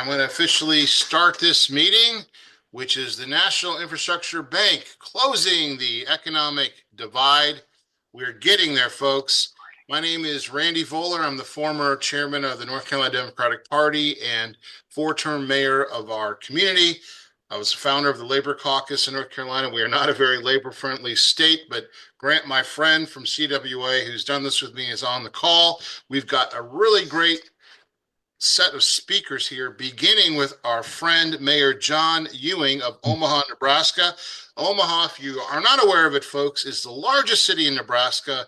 I'm going to officially start this meeting, which is the National Infrastructure Bank closing the economic divide. We're getting there, folks. My name is Randy Voller. I'm the former chairman of the North Carolina Democratic Party and four-term mayor of our community. I was the founder of the Labor Caucus in North Carolina. We are not a very labor-friendly state, but Grant, my friend from CWA, who's done this with me, is on the call. We've got a really great set of speakers here, beginning with our friend Mayor John Ewing of Omaha, Nebraska. Omaha, if you are not aware of it, folks, is the largest city in Nebraska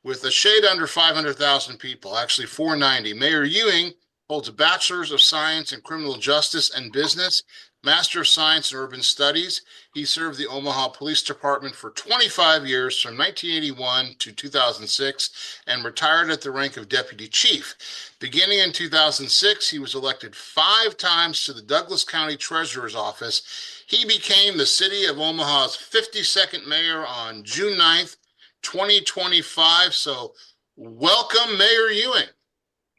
with a shade under 500,000 people, actually 490. Mayor Ewing holds a Bachelor's of Science in Criminal Justice and Business, Master of Science in Urban Studies. He served the Omaha Police Department for 25 years from 1981 to 2006 and retired at the rank of Deputy Chief. Beginning in 2006, he was elected 5 times to the Douglas County Treasurer's Office. He became the City of Omaha's 52nd mayor on June 9th, 2025. So welcome, Mayor Ewing.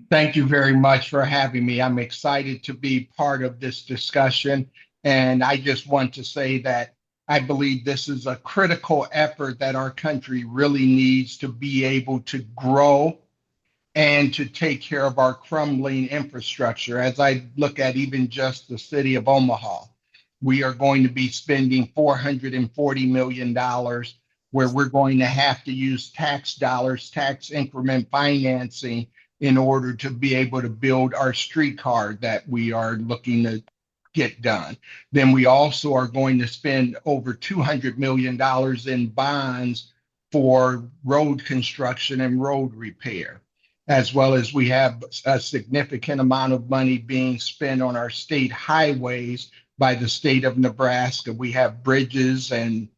Thank you very much for having me. I'm excited to be part of this discussion. And I just want to say that I believe this is a critical effort that our country really needs to be able to grow and to take care of our crumbling infrastructure. As I look at even just the city of Omaha, we are going to be spending $440 million where we're going to have to use tax dollars, tax increment financing in order to be able to build our streetcar that we are looking to get done. Then we also are going to spend over $200 million in bonds for road construction and road repair, as well as we have a significant amount of money being spent on our state highways by the state of Nebraska. We have bridges and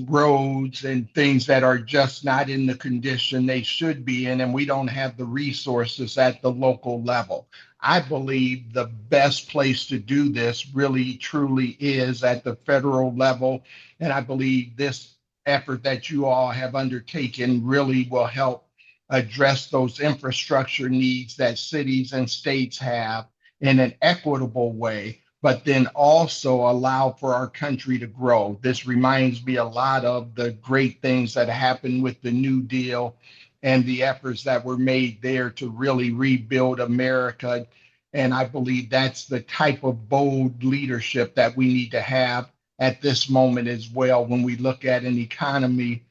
roads and things that are just not in the condition they should be in, and we don't have the resources at the local level. I believe the best place to do this really truly is at the federal level, and I believe this effort that you all have undertaken really will help address those infrastructure needs that cities and states have in an equitable way, but then also allow for our country to grow. This reminds me a lot of the great things that happened with the New Deal and the efforts that were made there to really rebuild America. And I believe that's the type of bold leadership that we need to have at this moment as well, when we look at an economy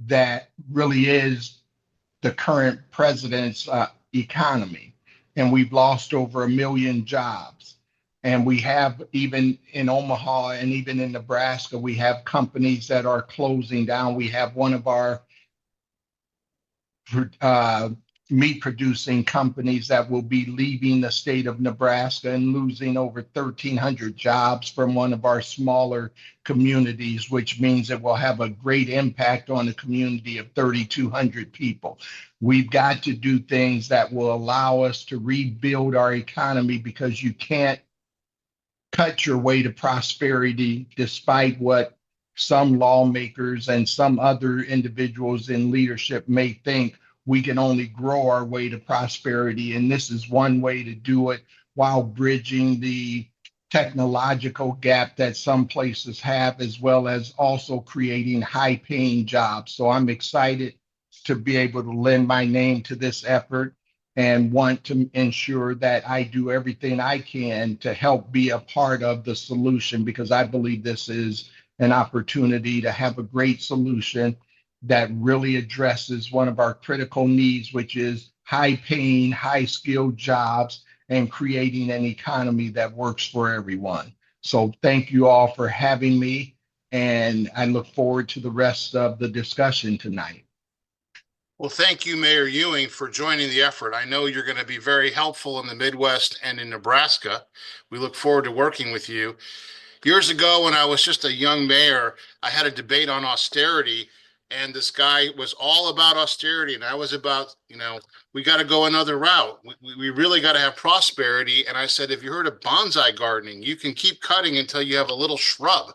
that really is the current president's economy. And we've lost over 1 million jobs. And we have, even in Omaha and even in Nebraska, we have companies that are closing down. We have one of our meat producing companies that will be leaving the state of Nebraska and losing over 1,300 jobs from one of our smaller communities, which means it will have a great impact on a community of 3,200 people. We've got to do things that will allow us to rebuild our economy, because you can't cut your way to prosperity, despite what some lawmakers and some other individuals in leadership may think. We can only grow our way to prosperity. And this is one way to do it, while bridging the technological gap that some places have, as well as also creating high paying jobs. So I'm excited to be able to lend my name to this effort and want to ensure that I do everything I can to help be a part of the solution, because I believe this is an opportunity to have a great solution that really addresses one of our critical needs, which is high paying, high skilled jobs and creating an economy that works for everyone. So thank you all for having me, and I look forward to the rest of the discussion tonight. Well, thank you, Mayor Ewing, for joining the effort. I know you're going to be very helpful in the Midwest and in Nebraska. We look forward to working with you. Years ago, when I was just a young mayor, I had a debate on austerity, and this guy was all about austerity, and I was about, we got to go another route. We really got to have prosperity. And I said, if you heard of bonsai gardening, you can keep cutting until you have a little shrub.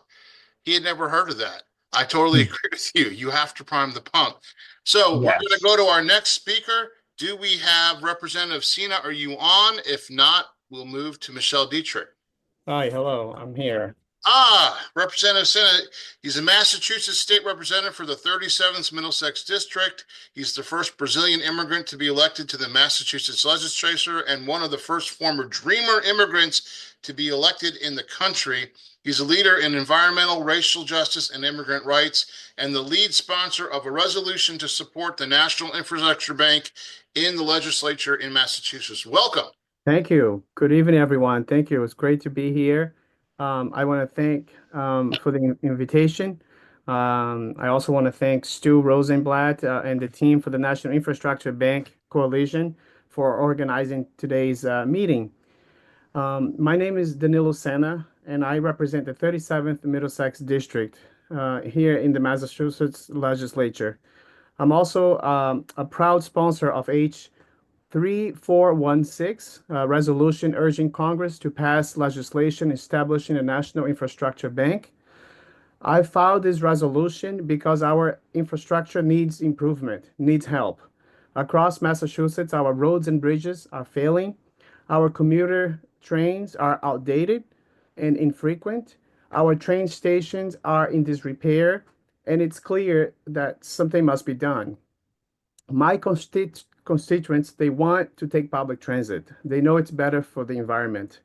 He had never heard of that. I totally agree with you. You have to prime the pump. So we're going to go to our next speaker. Do we have Representative Sena? Are you on? If not, we'll move to Michelle Dietrich. Hi, hello, I'm here. Representative Sena. He's a Massachusetts state representative for the 37th Middlesex District. He's the first Brazilian immigrant to be elected to the Massachusetts legislature and one of the first former Dreamer immigrants to be elected in the country. He's a leader in environmental, racial justice, and immigrant rights, and the lead sponsor of a resolution to support the National Infrastructure Bank in the legislature in Massachusetts. Welcome. Thank you. Good evening, everyone. Thank you. It's great to be here. I want to thank for the invitation. I also want to thank Stu Rosenblatt and the team for the National Infrastructure Bank Coalition for organizing today's meeting. My name is Danilo Sena, and I represent the 37th Middlesex District here in the Massachusetts legislature. I'm also a proud sponsor of H3416, resolution urging Congress to pass legislation establishing a national infrastructure bank. I filed this resolution because our infrastructure needs improvement, needs help. Across Massachusetts, our roads and bridges are failing. Our commuter trains are outdated and infrequent. Our train stations are in disrepair, and it's clear that something must be done. My constituents, they want to take public transit. They know it's better for the environment.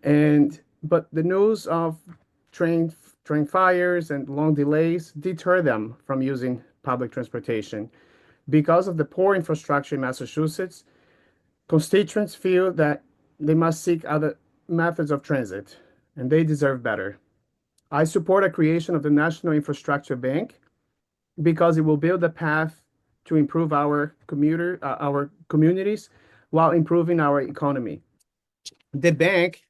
But the news of train fires and long delays deter them from using public transportation. Because of the poor infrastructure in Massachusetts, constituents feel that they must seek other methods of transit, and they deserve better. I support a creation of the National Infrastructure Bank because it will build a path to improve our communities while improving our economy. The bank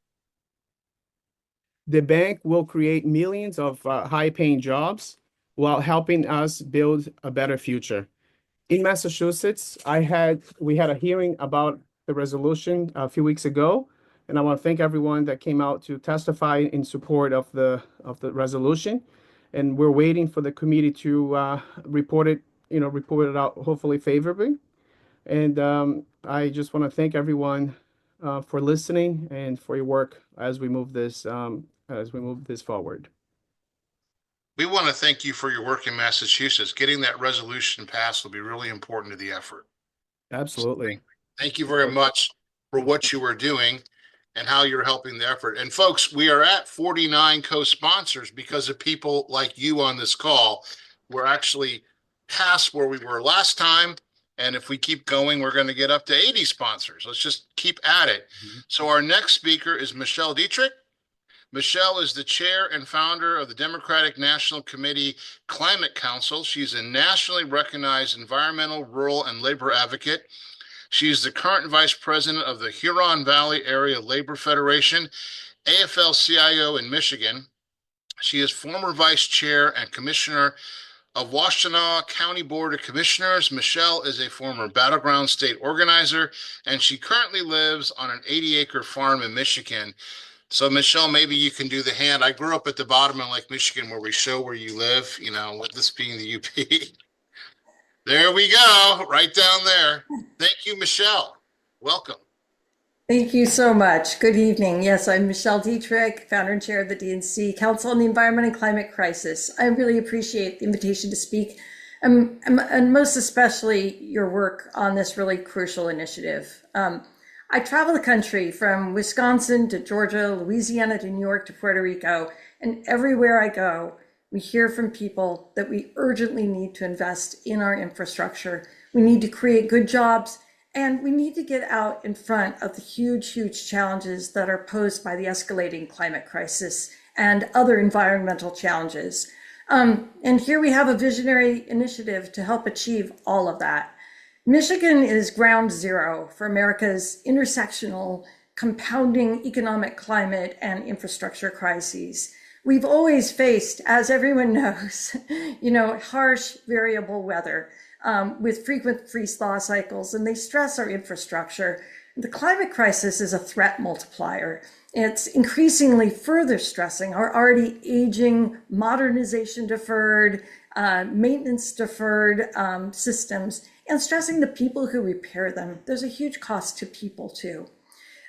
will create millions of high-paying jobs while helping us build a better future. In Massachusetts, we had a hearing about the resolution a few weeks ago, and I want to thank everyone that came out to testify in support of the resolution. And we're waiting for the committee to report it out hopefully favorably. And I just want to thank everyone for listening and for your work as we move this forward. We want to thank you for your work in Massachusetts. Getting that resolution passed will be really important to the effort. Absolutely. Thank you very much for what you are doing and how you're helping the effort. And folks, we are at 49 co-sponsors because of people like you on this call. We're actually past where we were last time. And if we keep going, we're going to get up to 80 sponsors. Let's just keep at it. So our next speaker is Michelle Dietrich. Michelle is the chair and founder of the Democratic National Committee Climate Council. She's a nationally recognized environmental, rural, and labor advocate. She is the current vice president of the Huron Valley Area Labor Federation, AFL-CIO in Michigan. She is former vice chair and commissioner of Washtenaw County Board of Commissioners. Michelle is a former battleground state organizer, and she currently lives on an 80-acre farm in Michigan. So, Michelle, maybe you can do the hand. I grew up at the bottom of Lake Michigan where we show where you live, with this being the UP. There we go, right down there. Thank you, Michelle. Welcome. Thank you so much. Good evening. Yes, I'm Michelle Dietrich, founder and chair of the DNC Council on the Environment and Climate Crisis. I really appreciate the invitation to speak, and most especially your work on this really crucial initiative. I travel the country from Wisconsin to Georgia, Louisiana to New York to Puerto Rico, and everywhere I go, we hear from people that we urgently need to invest in our infrastructure. We need to create good jobs, and we need to get out in front of the huge, huge challenges that are posed by the escalating climate crisis and other environmental challenges. And here we have a visionary initiative to help achieve all of that. Michigan is ground zero for America's intersectional, compounding economic, climate, and infrastructure crises. We've always faced, as everyone knows, harsh, variable weather with frequent freeze-thaw cycles, and they stress our infrastructure. The climate crisis is a threat multiplier. It's increasingly further stressing our already aging, modernization deferred, maintenance deferred systems, and stressing the people who repair them. There's a huge cost to people too.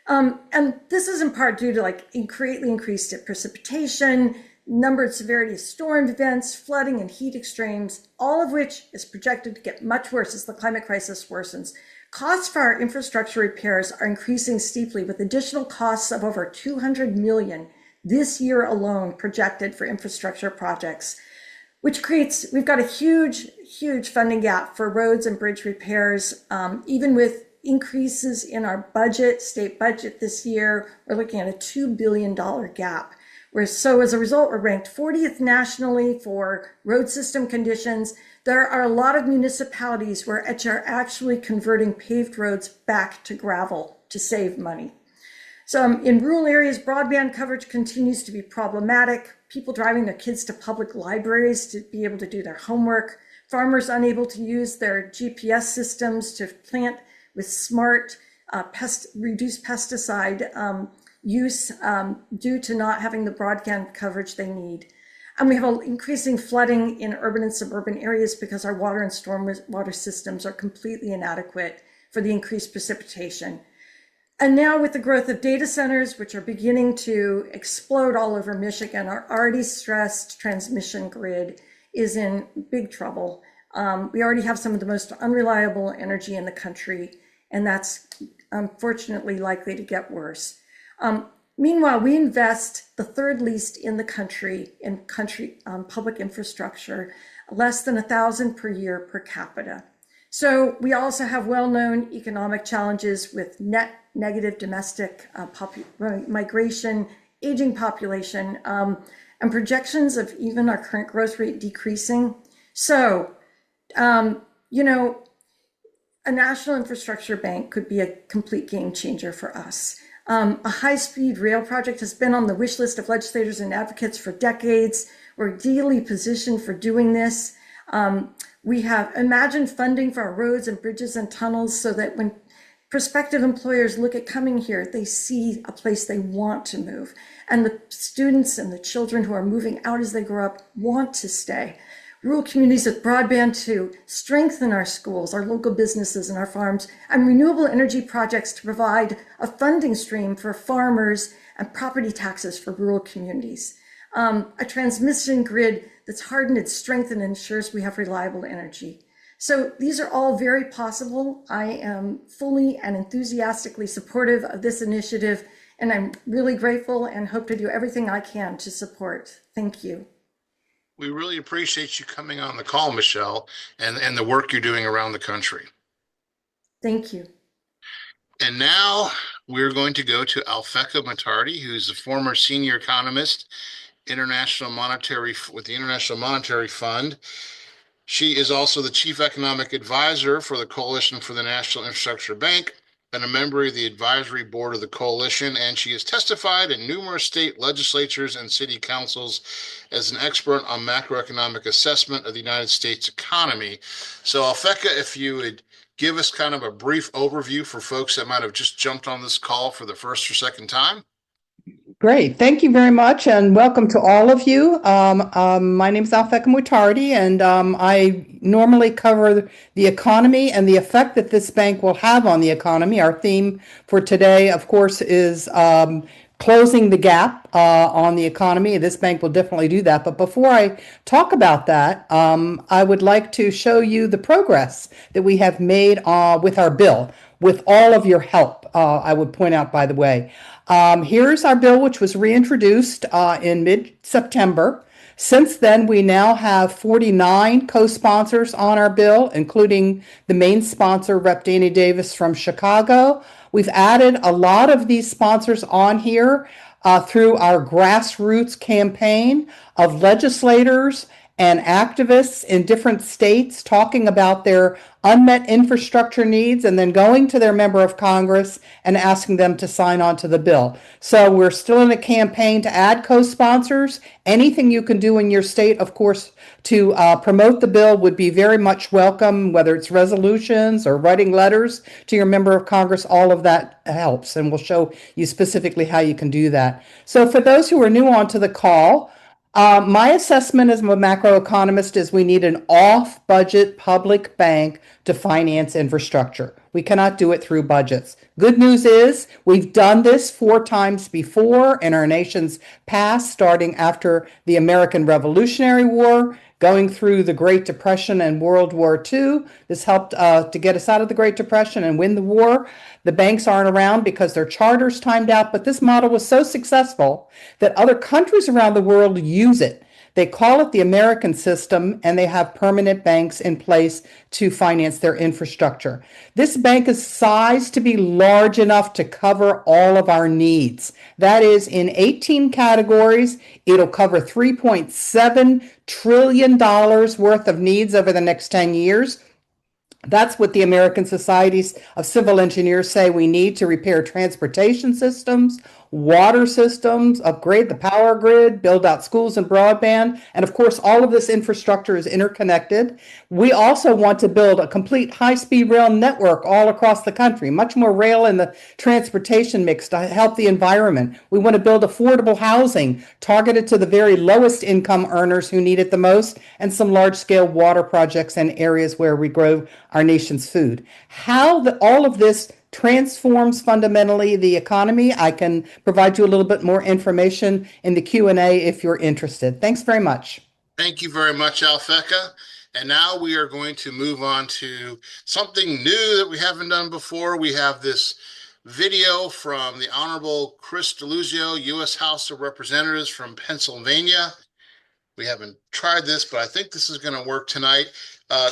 And this is in part due to greatly increased precipitation, number and severity of storm events, flooding, and heat extremes, all of which is projected to get much worse as the climate crisis worsens. Costs for our infrastructure repairs are increasing steeply, with additional costs of over $200 million this year alone projected for infrastructure projects, which we've got a huge funding gap for roads and bridge repairs. Even with increases in our state budget this year, we're looking at a $2 billion gap. So as a result, we're ranked 40th nationally for road system conditions. There are a lot of municipalities which are actually converting paved roads back to gravel to save money. So in rural areas, broadband coverage continues to be problematic. People driving their kids to public libraries to be able to do their homework. Farmers unable to use their GPS systems to plant with smart, reduced pesticide use due to not having the broadband coverage they need. And we have increasing flooding in urban and suburban areas because our water and stormwater systems are completely inadequate for the increased precipitation. And now with the growth of data centers, which are beginning to explode all over Michigan, our already stressed transmission grid is in big trouble. We already have some of the most unreliable energy in the country, and that's unfortunately likely to get worse. Meanwhile, we invest the third least in the country in public infrastructure, less than $1,000 per year per capita. So we also have well-known economic challenges with net negative domestic migration, aging population, and projections of even our current growth rate decreasing. So, a national infrastructure bank could be a complete game changer for us. A high-speed rail project has been on the wish list of legislators and advocates for decades. We're ideally positioned for doing this. We have imagined funding for our roads and bridges and tunnels so that when prospective employers look at coming here, they see a place they want to move. And the students and the children who are moving out as they grow up want to stay. Rural communities with broadband to strengthen our schools, our local businesses and our farms, and renewable energy projects to provide a funding stream for farmers and property taxes for rural communities. A transmission grid that's hardened and strengthened and ensures we have reliable energy. So these are all very possible. I am fully and enthusiastically supportive of this initiative, and I'm really grateful and hope to do everything I can to support. Thank you. We really appreciate you coming on the call, Michelle, and the work you're doing around the country. Thank you. And now we're going to go to Alfeka Matardi, who's a former senior economist with the International Monetary Fund. She is also the chief economic advisor for the Coalition for the National Infrastructure Bank and a member of the advisory board of the coalition, and she has testified in numerous state legislatures and city councils as an expert on macroeconomic assessment of the United States economy. So Alfeka, if you would give us kind of a brief overview for folks that might have just jumped on this call for the first or second time. Great. Thank you very much, and welcome to all of you. My name is Alfeka Mutardi, and I normally cover the economy and the effect that this bank will have on the economy. Our theme for today, of course, is closing the gap on the economy. This bank will definitely do that. But before I talk about that, I would like to show you the progress that we have made with our bill, with all of your help, I would point out, by the way. Here's our bill, which was reintroduced in mid-September. Since then, we now have 49 co-sponsors on our bill, including the main sponsor, Rep. Danny Davis from Chicago. We've added a lot of these sponsors on here through our grassroots campaign of legislators and activists in different states talking about their unmet infrastructure needs and then going to their member of Congress and asking them to sign on to the bill. So we're still in a campaign to add co-sponsors. Anything you can do in your state, of course, to promote the bill would be very much welcome, whether it's resolutions or writing letters to your member of Congress. All of that helps, and we'll show you specifically how you can do that. So for those who are new onto the call, My assessment as a macroeconomist is we need an off-budget public bank to finance infrastructure. We cannot do it through budgets. Good news is we've done this 4 times before in our nation's past, starting after the American Revolutionary War, going through the Great Depression and World War II. This helped to get us out of the Great Depression and win the war. The banks aren't around because their charters timed out, but this model was so successful that other countries around the world use it. They call it the American system, and they have permanent banks in place to finance their infrastructure. This bank is sized to be large enough to cover all of our needs. That is, in 18 categories, it'll cover $3.7 trillion worth of needs over the next 10 years. That's what the American Societies of Civil Engineers say we need to repair transportation systems, water systems, upgrade the power grid, build out schools and broadband. And of course, all of this infrastructure is interconnected. We also want to build a complete high-speed rail network all across the country, much more rail in the transportation mix to help the environment. We want to build affordable housing targeted to the very lowest income earners who need it the most, and some large-scale water projects in areas where we grow our nation's food. How all of this transforms fundamentally the economy, I can provide you a little bit more information in the Q&A if you're interested. Thanks very much. Thank you very much, Alfecca. And now we are going to move on to something new that we haven't done before. We have this video from the Honorable Chris Deluzio, U.S. House of Representatives from Pennsylvania. We haven't tried this, but I think this is going to work tonight.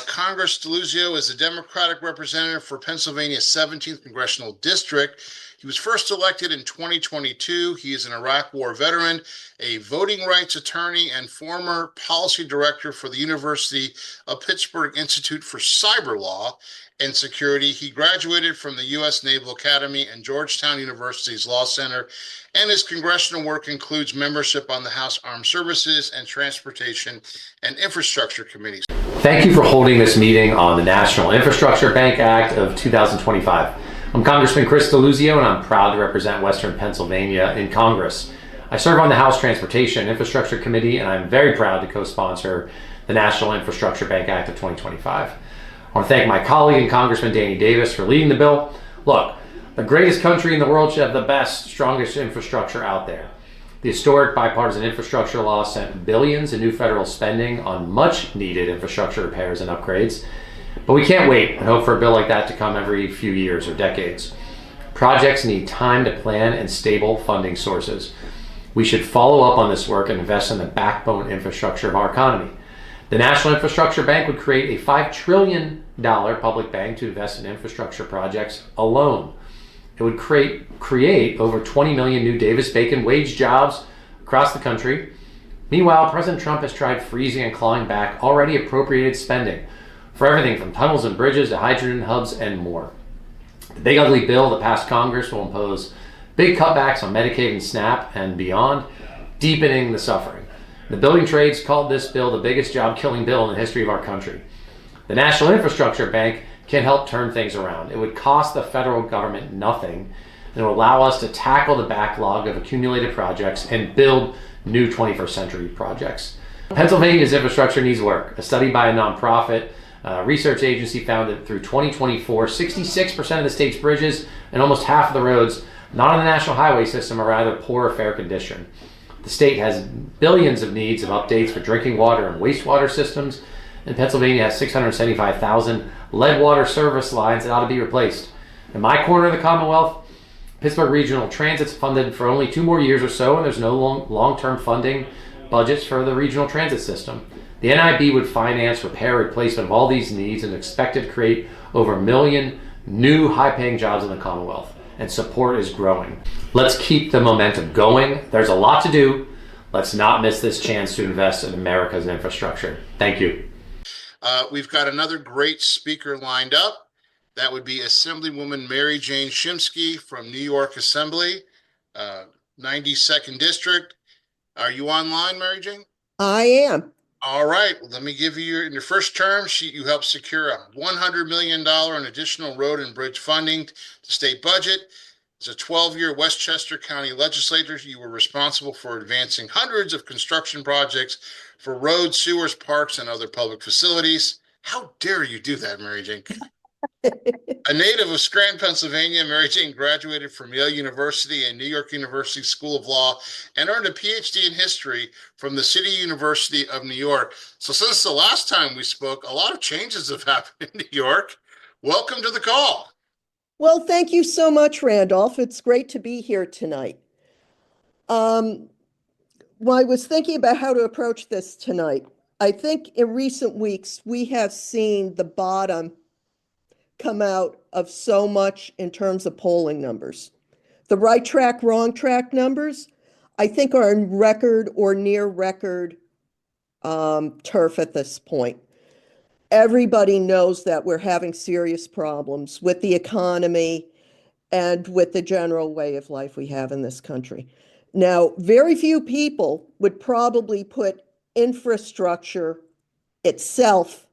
Congress Deluzio is a Democratic representative for Pennsylvania's 17th Congressional District. He was first elected in 2022. He is an Iraq War veteran, a voting rights attorney, and former policy director for the University of Pittsburgh Institute for Cyber Law and Security. He graduated from the U.S. Naval Academy and Georgetown University's Law Center, and his congressional work includes membership on the House Armed Services and Transportation and Infrastructure Committees. Thank you for holding this meeting on the National Infrastructure Bank Act of 2025. I'm Congressman Chris Deluzio, and I'm proud to represent Western Pennsylvania in Congress. I serve on the House Transportation and Infrastructure Committee, and I'm very proud to co-sponsor the National Infrastructure Bank Act of 2025. I want to thank my colleague and Congressman Danny Davis for leading the bill. Look, the greatest country in the world should have the best, strongest infrastructure out there. The historic bipartisan infrastructure law sent billions in new federal spending on much needed infrastructure repairs and upgrades. But we can't wait and hope for a bill like that to come every few years or decades. Projects need time to plan and stable funding sources. We should follow up on this work and invest in the backbone infrastructure of our economy. The National Infrastructure Bank would create a $5 trillion public bank to invest in infrastructure projects alone. It would create over 20 million new Davis-Bacon wage jobs across the country. Meanwhile, President Trump has tried freezing and clawing back already appropriated spending for everything from tunnels and bridges to hydrogen hubs and more. The big ugly bill that passed Congress will impose big cutbacks on Medicaid and SNAP and beyond, deepening the suffering. The building trades called this bill the biggest job-killing bill in the history of our country. The National Infrastructure Bank can help turn things around. It would cost the federal government nothing, and it will allow us to tackle the backlog of accumulated projects and build new 21st century projects. Pennsylvania's infrastructure needs work. A study by a nonprofit research agency found that through 2024, 66% of the state's bridges and almost half of the roads not on the national highway system are either poor or fair condition. The state has billions of needs of updates for drinking water and wastewater systems, and Pennsylvania has 675,000 lead water service lines that ought to be replaced. In my corner of the Commonwealth, Pittsburgh Regional Transit's funded for only 2 more years or so, and there's no long-term funding budgets for the regional transit system. The NIB would finance repair replacement of all these needs and expected to create over 1 million new high-paying jobs in the Commonwealth, and support is growing. Let's keep the momentum going. There's a lot to do. Let's not miss this chance to invest in America's infrastructure. Thank you. We've got another great speaker lined up. That would be Assemblywoman Maryjane Shimsky from New York Assembly, 92nd District. Are you online, Maryjane? I am. All right. Well, let me give you in your first term, you helped secure a $100 million in additional road and bridge funding to state budget. As a 12-year Westchester County legislator, you were responsible for advancing hundreds of construction projects for roads, sewers, parks, and other public facilities. How dare you do that, Maryjane? A native of Scranton, Pennsylvania, Maryjane graduated from Yale University and New York University School of Law and earned a PhD in history from the City University of New York. So since the last time we spoke, a lot of changes have happened in New York. Welcome to the call. Well, thank you so much, Randolph. It's great to be here tonight. Well, I was thinking about how to approach this tonight. I think in recent weeks, we have seen the bottom come out of so much in terms of polling numbers. The right track, wrong track numbers, I think, are in record or near record turf at this point. Everybody knows that we're having serious problems with the economy and with the general way of life we have in this country. Now, very few people would probably put infrastructure itself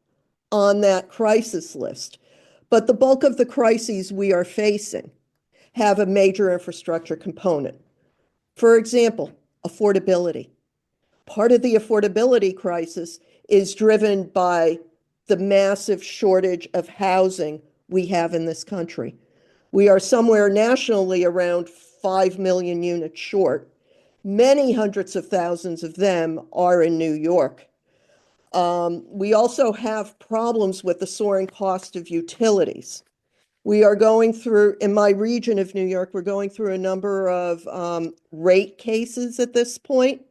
on that crisis list, but the bulk of the crises we are facing have a major infrastructure component. For example, affordability. Part of the affordability crisis is driven by the massive shortage of housing we have in this country. We are somewhere nationally around 5 million units short. Many hundreds of thousands of them are in New York. We also have problems with the soaring cost of utilities. We are going through, in my region of New York, we're going through a number of rate cases at this point,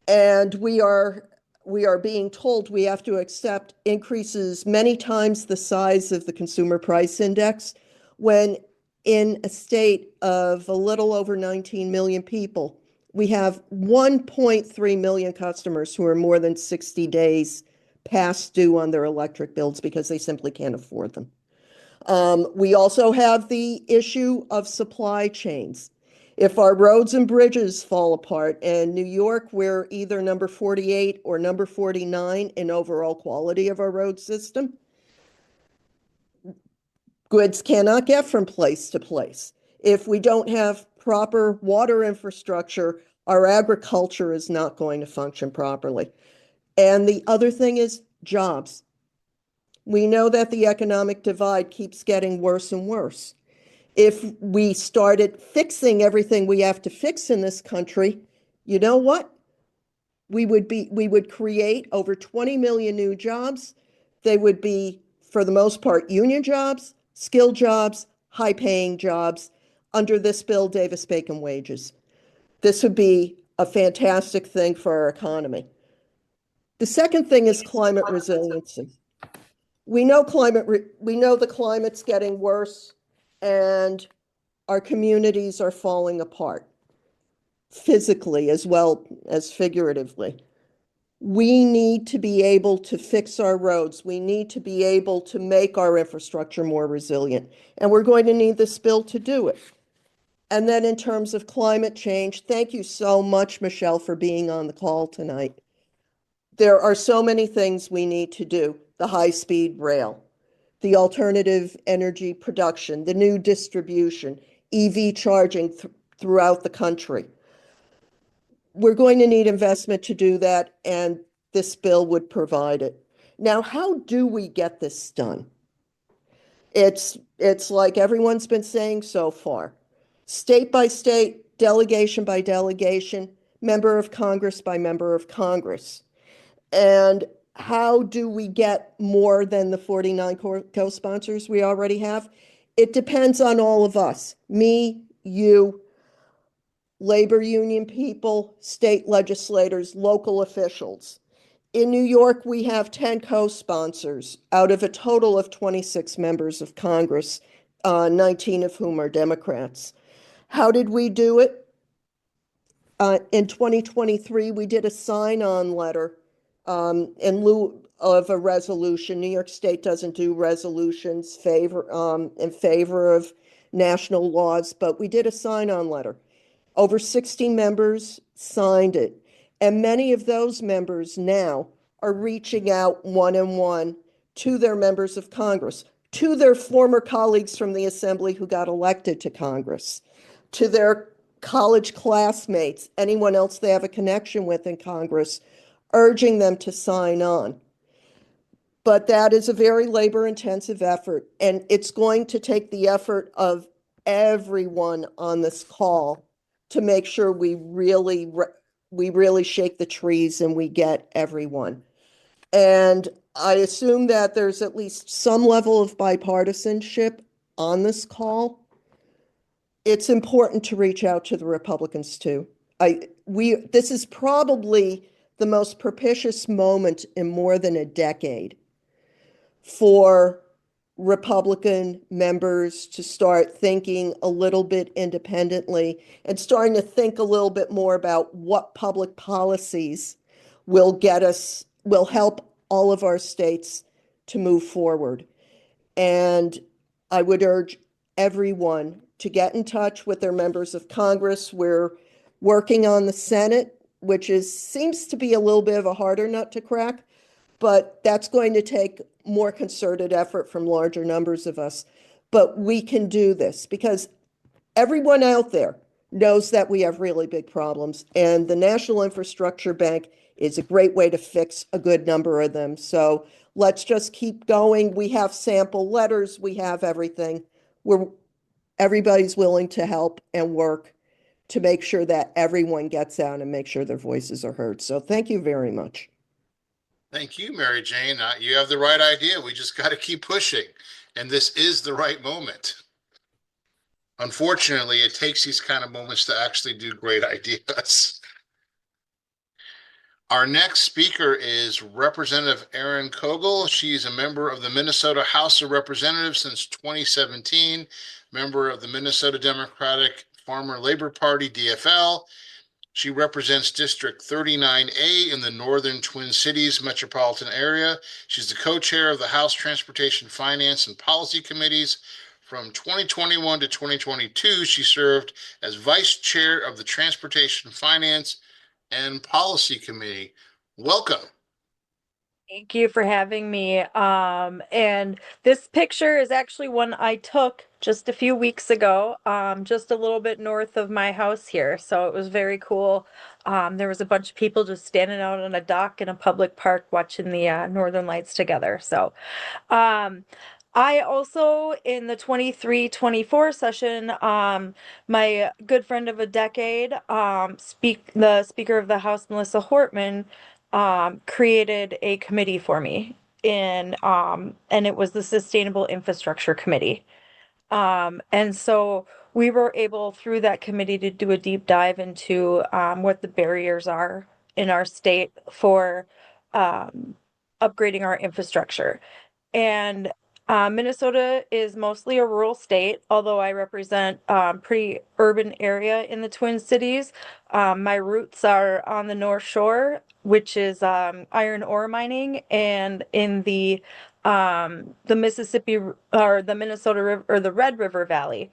and we are being told we have to accept increases many times the size of the consumer price index, when in a state of a little over 19 million people, we have 1.3 million customers who are more than 60 days past due on their electric bills because they simply can't afford them. We also have the issue of supply chains. If our roads and bridges fall apart, in New York, we're either number 48 or number 49 in overall quality of our road system, goods cannot get from place to place. If we don't have proper water infrastructure, our agriculture is not going to function properly. And the other thing is jobs. We know that the economic divide keeps getting worse and worse. If we started fixing everything we have to fix in this country, you know what? We would create over 20 million new jobs. They would be, for the most part, union jobs, skilled jobs, high-paying jobs, under this bill, Davis-Bacon wages. This would be a fantastic thing for our economy. The second thing is climate resiliency. We know the climate's getting worse, and our communities are falling apart, physically as well as figuratively. We need to be able to fix our roads. We need to be able to make our infrastructure more resilient, and we're going to need this bill to do it. And then in terms of climate change, thank you so much, Michelle, for being on the call tonight. There are so many things we need to do. The high-speed rail, the alternative energy production, the new distribution, EV charging throughout the country. We're going to need investment to do that, and this bill would provide it. Now, how do we get this done? It's like everyone's been saying so far. State by state, delegation by delegation, member of Congress by member of Congress. And how do we get more than the 49 co-sponsors we already have? It depends on all of us, me, you, labor union people, state legislators, local officials. In New York, we have 10 co-sponsors out of a total of 26 members of Congress, 19 of whom are Democrats. How did we do it? In 2023, we did a sign-on letter in lieu of a resolution. New York State doesn't do resolutions in favor of national laws, but we did a sign-on letter. Over 60 members signed it, and many of those members now are reaching out one-on-one to their members of Congress, to their former colleagues from the Assembly who got elected to Congress, to their college classmates, anyone else they have a connection with in Congress, urging them to sign on. But that is a very labor-intensive effort, and it's going to take the effort of everyone on this call to make sure we really shake the trees and we get everyone. And I assume that there's at least some level of bipartisanship on this call. It's important to reach out to the Republicans too. This is probably the most propitious moment in more than a decade for Republican members to start thinking a little bit independently and starting to think a little bit more about what public policies will help all of our states to move forward. And I would urge everyone to get in touch with their members of Congress. We're working on the Senate, which seems to be a little bit of a harder nut to crack, but that's going to take more concerted effort from larger numbers of us. But we can do this because everyone out there knows that we have really big problems, and the National Infrastructure Bank is a great way to fix a good number of them. So let's just keep going. We have sample letters, we have everything. Everybody's willing to help and work to make sure that everyone gets out and make sure their voices are heard. So thank you very much. Thank you, Maryjane. You have the right idea. We just got to keep pushing. And this is the right moment. Unfortunately, it takes these kind of moments to actually do great ideas. Our next speaker is Representative Erin Kogel. She's a member of the Minnesota House of Representatives since 2017, member of the Minnesota Democratic Farmer Labor Party, DFL. She represents District 39A in the Northern Twin Cities metropolitan area. She's the co-chair of the House Transportation, Finance, and Policy Committees. From 2021 to 2022, she served as vice chair of the Transportation, Finance, and Policy Committee. Welcome. Thank you for having me. And this picture is actually one I took just a few weeks ago, just a little bit north of my house here. So it was very cool. There was a bunch of people just standing out on a dock in a public park watching the Northern Lights together. So I also, in the 23-24 session, my good friend of a decade, the Speaker of the House, Melissa Hortman, created a committee for me and it was the Sustainable Infrastructure Committee. And so we were able through that committee to do a deep dive into what the barriers are in our state for upgrading our infrastructure. And Minnesota is mostly a rural state, although I represent a pretty urban area in the Twin Cities. My roots are on the North Shore, which is iron ore mining, and in the Mississippi or the Minnesota River or the Red River Valley,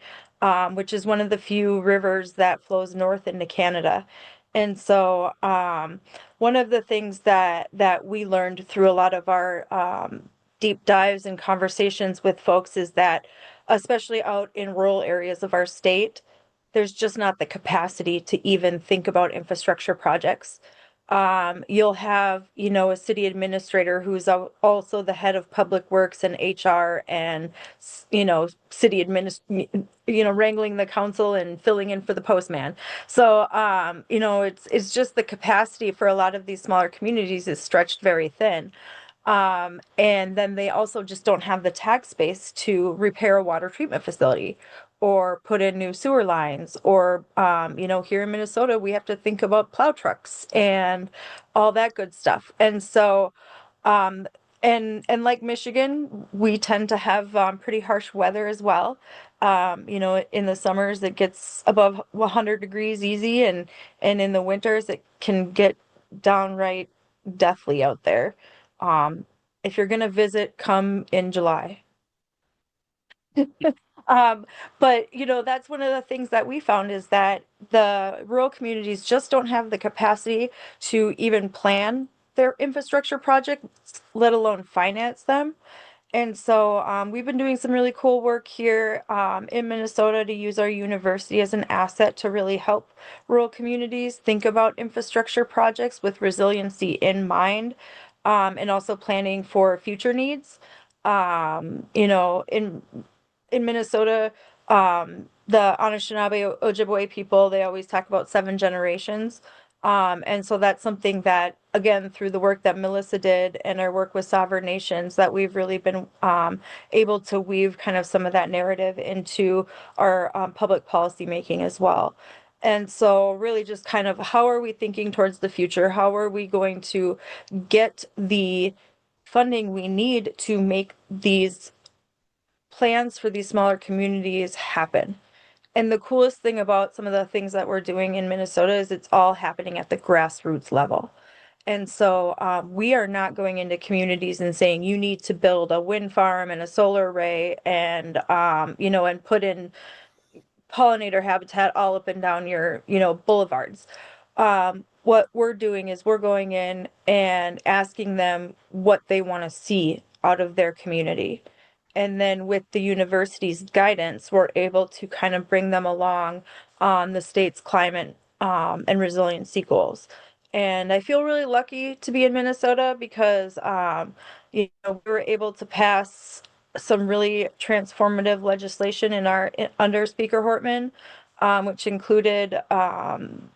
which is one of the few rivers that flows north into Canada. And so one of the things that we learned through a lot of our deep dives and conversations with folks is that, especially out in rural areas of our state, there's just not the capacity to even think about infrastructure projects. You'll have, a city administrator who's also the head of public works and HR and, city wrangling the council and filling in for the postman. So, it's just the capacity for a lot of these smaller communities is stretched very thin. And then they also just don't have the tax base to repair a water treatment facility or put in new sewer lines or, here in Minnesota, we have to think about plow trucks and all that good stuff. And so, and like Michigan, we tend to have pretty harsh weather as well. In the summers, it gets above 100 degrees easy, and in the winters, it can get downright deathly out there. If you're gonna visit, come in July. But that's one of the things that we found is that the rural communities just don't have the capacity to even plan their infrastructure projects, let alone finance them. And so we've been doing some really cool work here in Minnesota to use our university as an asset to really help rural communities think about infrastructure projects with resiliency in mind, and also planning for future needs. In Minnesota, the Anishinaabe Ojibwe people, they always talk about 7 generations. And so that's something that, again, through the work that Melissa did and our work with sovereign nations, that we've really been able to weave kind of some of that narrative into our public policy making as well. And so really just kind of how are we thinking towards the future? How are we going to get the funding we need to make these plans for these smaller communities happen? And the coolest thing about some of the things that we're doing in Minnesota is it's all happening at the grassroots level. And so we are not going into communities and saying you need to build a wind farm and a solar array and and put in pollinator habitat all up and down your boulevards. What we're doing is we're going in and asking them what they want to see out of their community. And then with the university's guidance, we're able to kind of bring them along on the state's climate and resiliency goals. And I feel really lucky to be in Minnesota because we were able to pass some really transformative legislation under Speaker Hortman, which included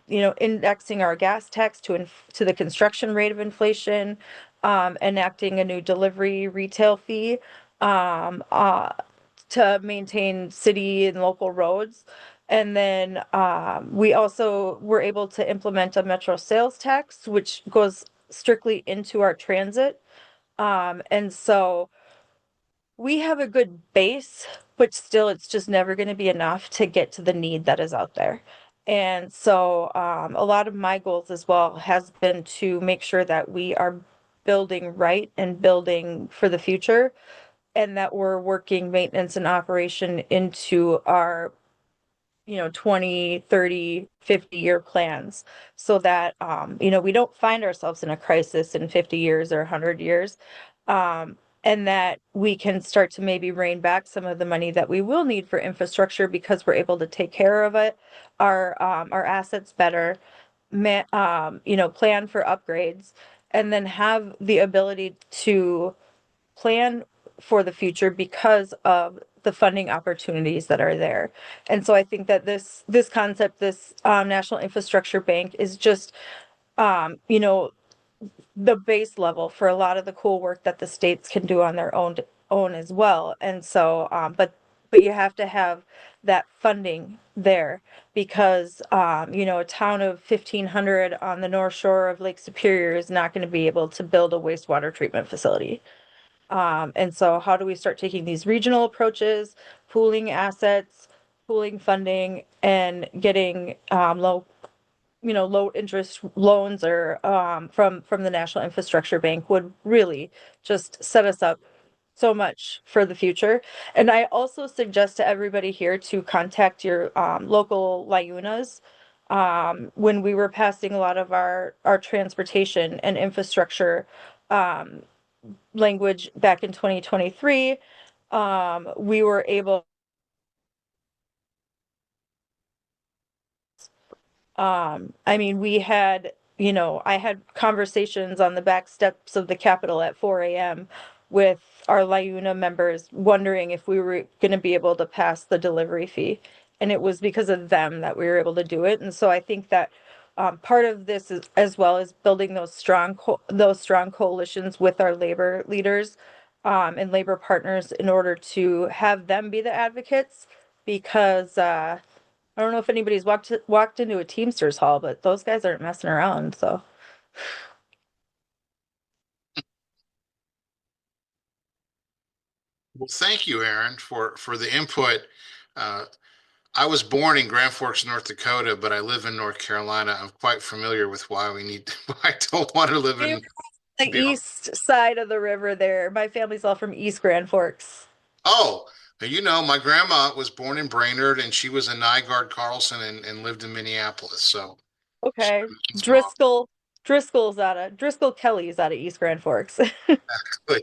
indexing our gas tax to the construction rate of inflation, enacting a new delivery retail fee to maintain city and local roads. And then we also were able to implement a metro sales tax, which goes strictly into our transit. And so we have a good base, but still it's just never going to be enough to get to the need that is out there. And so a lot of my goals as well has been to make sure that we are building right and building for the future, and that we're working maintenance and operation into our 20, 30, 50-year plans so that we don't find ourselves in a crisis in 50 years or 100 years. And that we can start to maybe rein back some of the money that we will need for infrastructure because we're able to take care of it, our assets better, plan for upgrades, and then have the ability to plan for the future because of the funding opportunities that are there. And so I think that this concept, this National Infrastructure Bank, is just the base level for a lot of the cool work that the states can do on their own as well. And so but you have to have that funding there because a town of 1,500 on the North Shore of Lake Superior is not going to be able to build a wastewater treatment facility. And so how do we start taking these regional approaches, pooling assets, pooling funding, and getting low interest loans or from the National Infrastructure Bank would really just set us up so much for the future. And I also suggest to everybody here to contact your local LIUNAs. When we were passing a lot of our transportation and infrastructure language back in 2023, we were able we had, I had conversations on the back steps of the Capitol at 4 a.m. with our LIUNA members wondering if we were going to be able to pass the delivery fee. And it was because of them that we were able to do it. And so I think that part of this is as well as building those strong coalitions with our labor leaders and labor partners in order to have them be the advocates because I don't know if anybody's walked into a Teamsters hall, but those guys aren't messing around. So Well, thank you, Aaron, for the input. I was born in Grand Forks, North Dakota, but I live in North Carolina. I'm quite familiar with why we need. I don't want to live in the east side of the river there. My family's all from East Grand Forks. Oh, my grandma was born in Brainerd, and she was a Nygaard Carlson and lived in Minneapolis. So Okay, small. Driscoll Kelly's out of East Grand Forks. Good.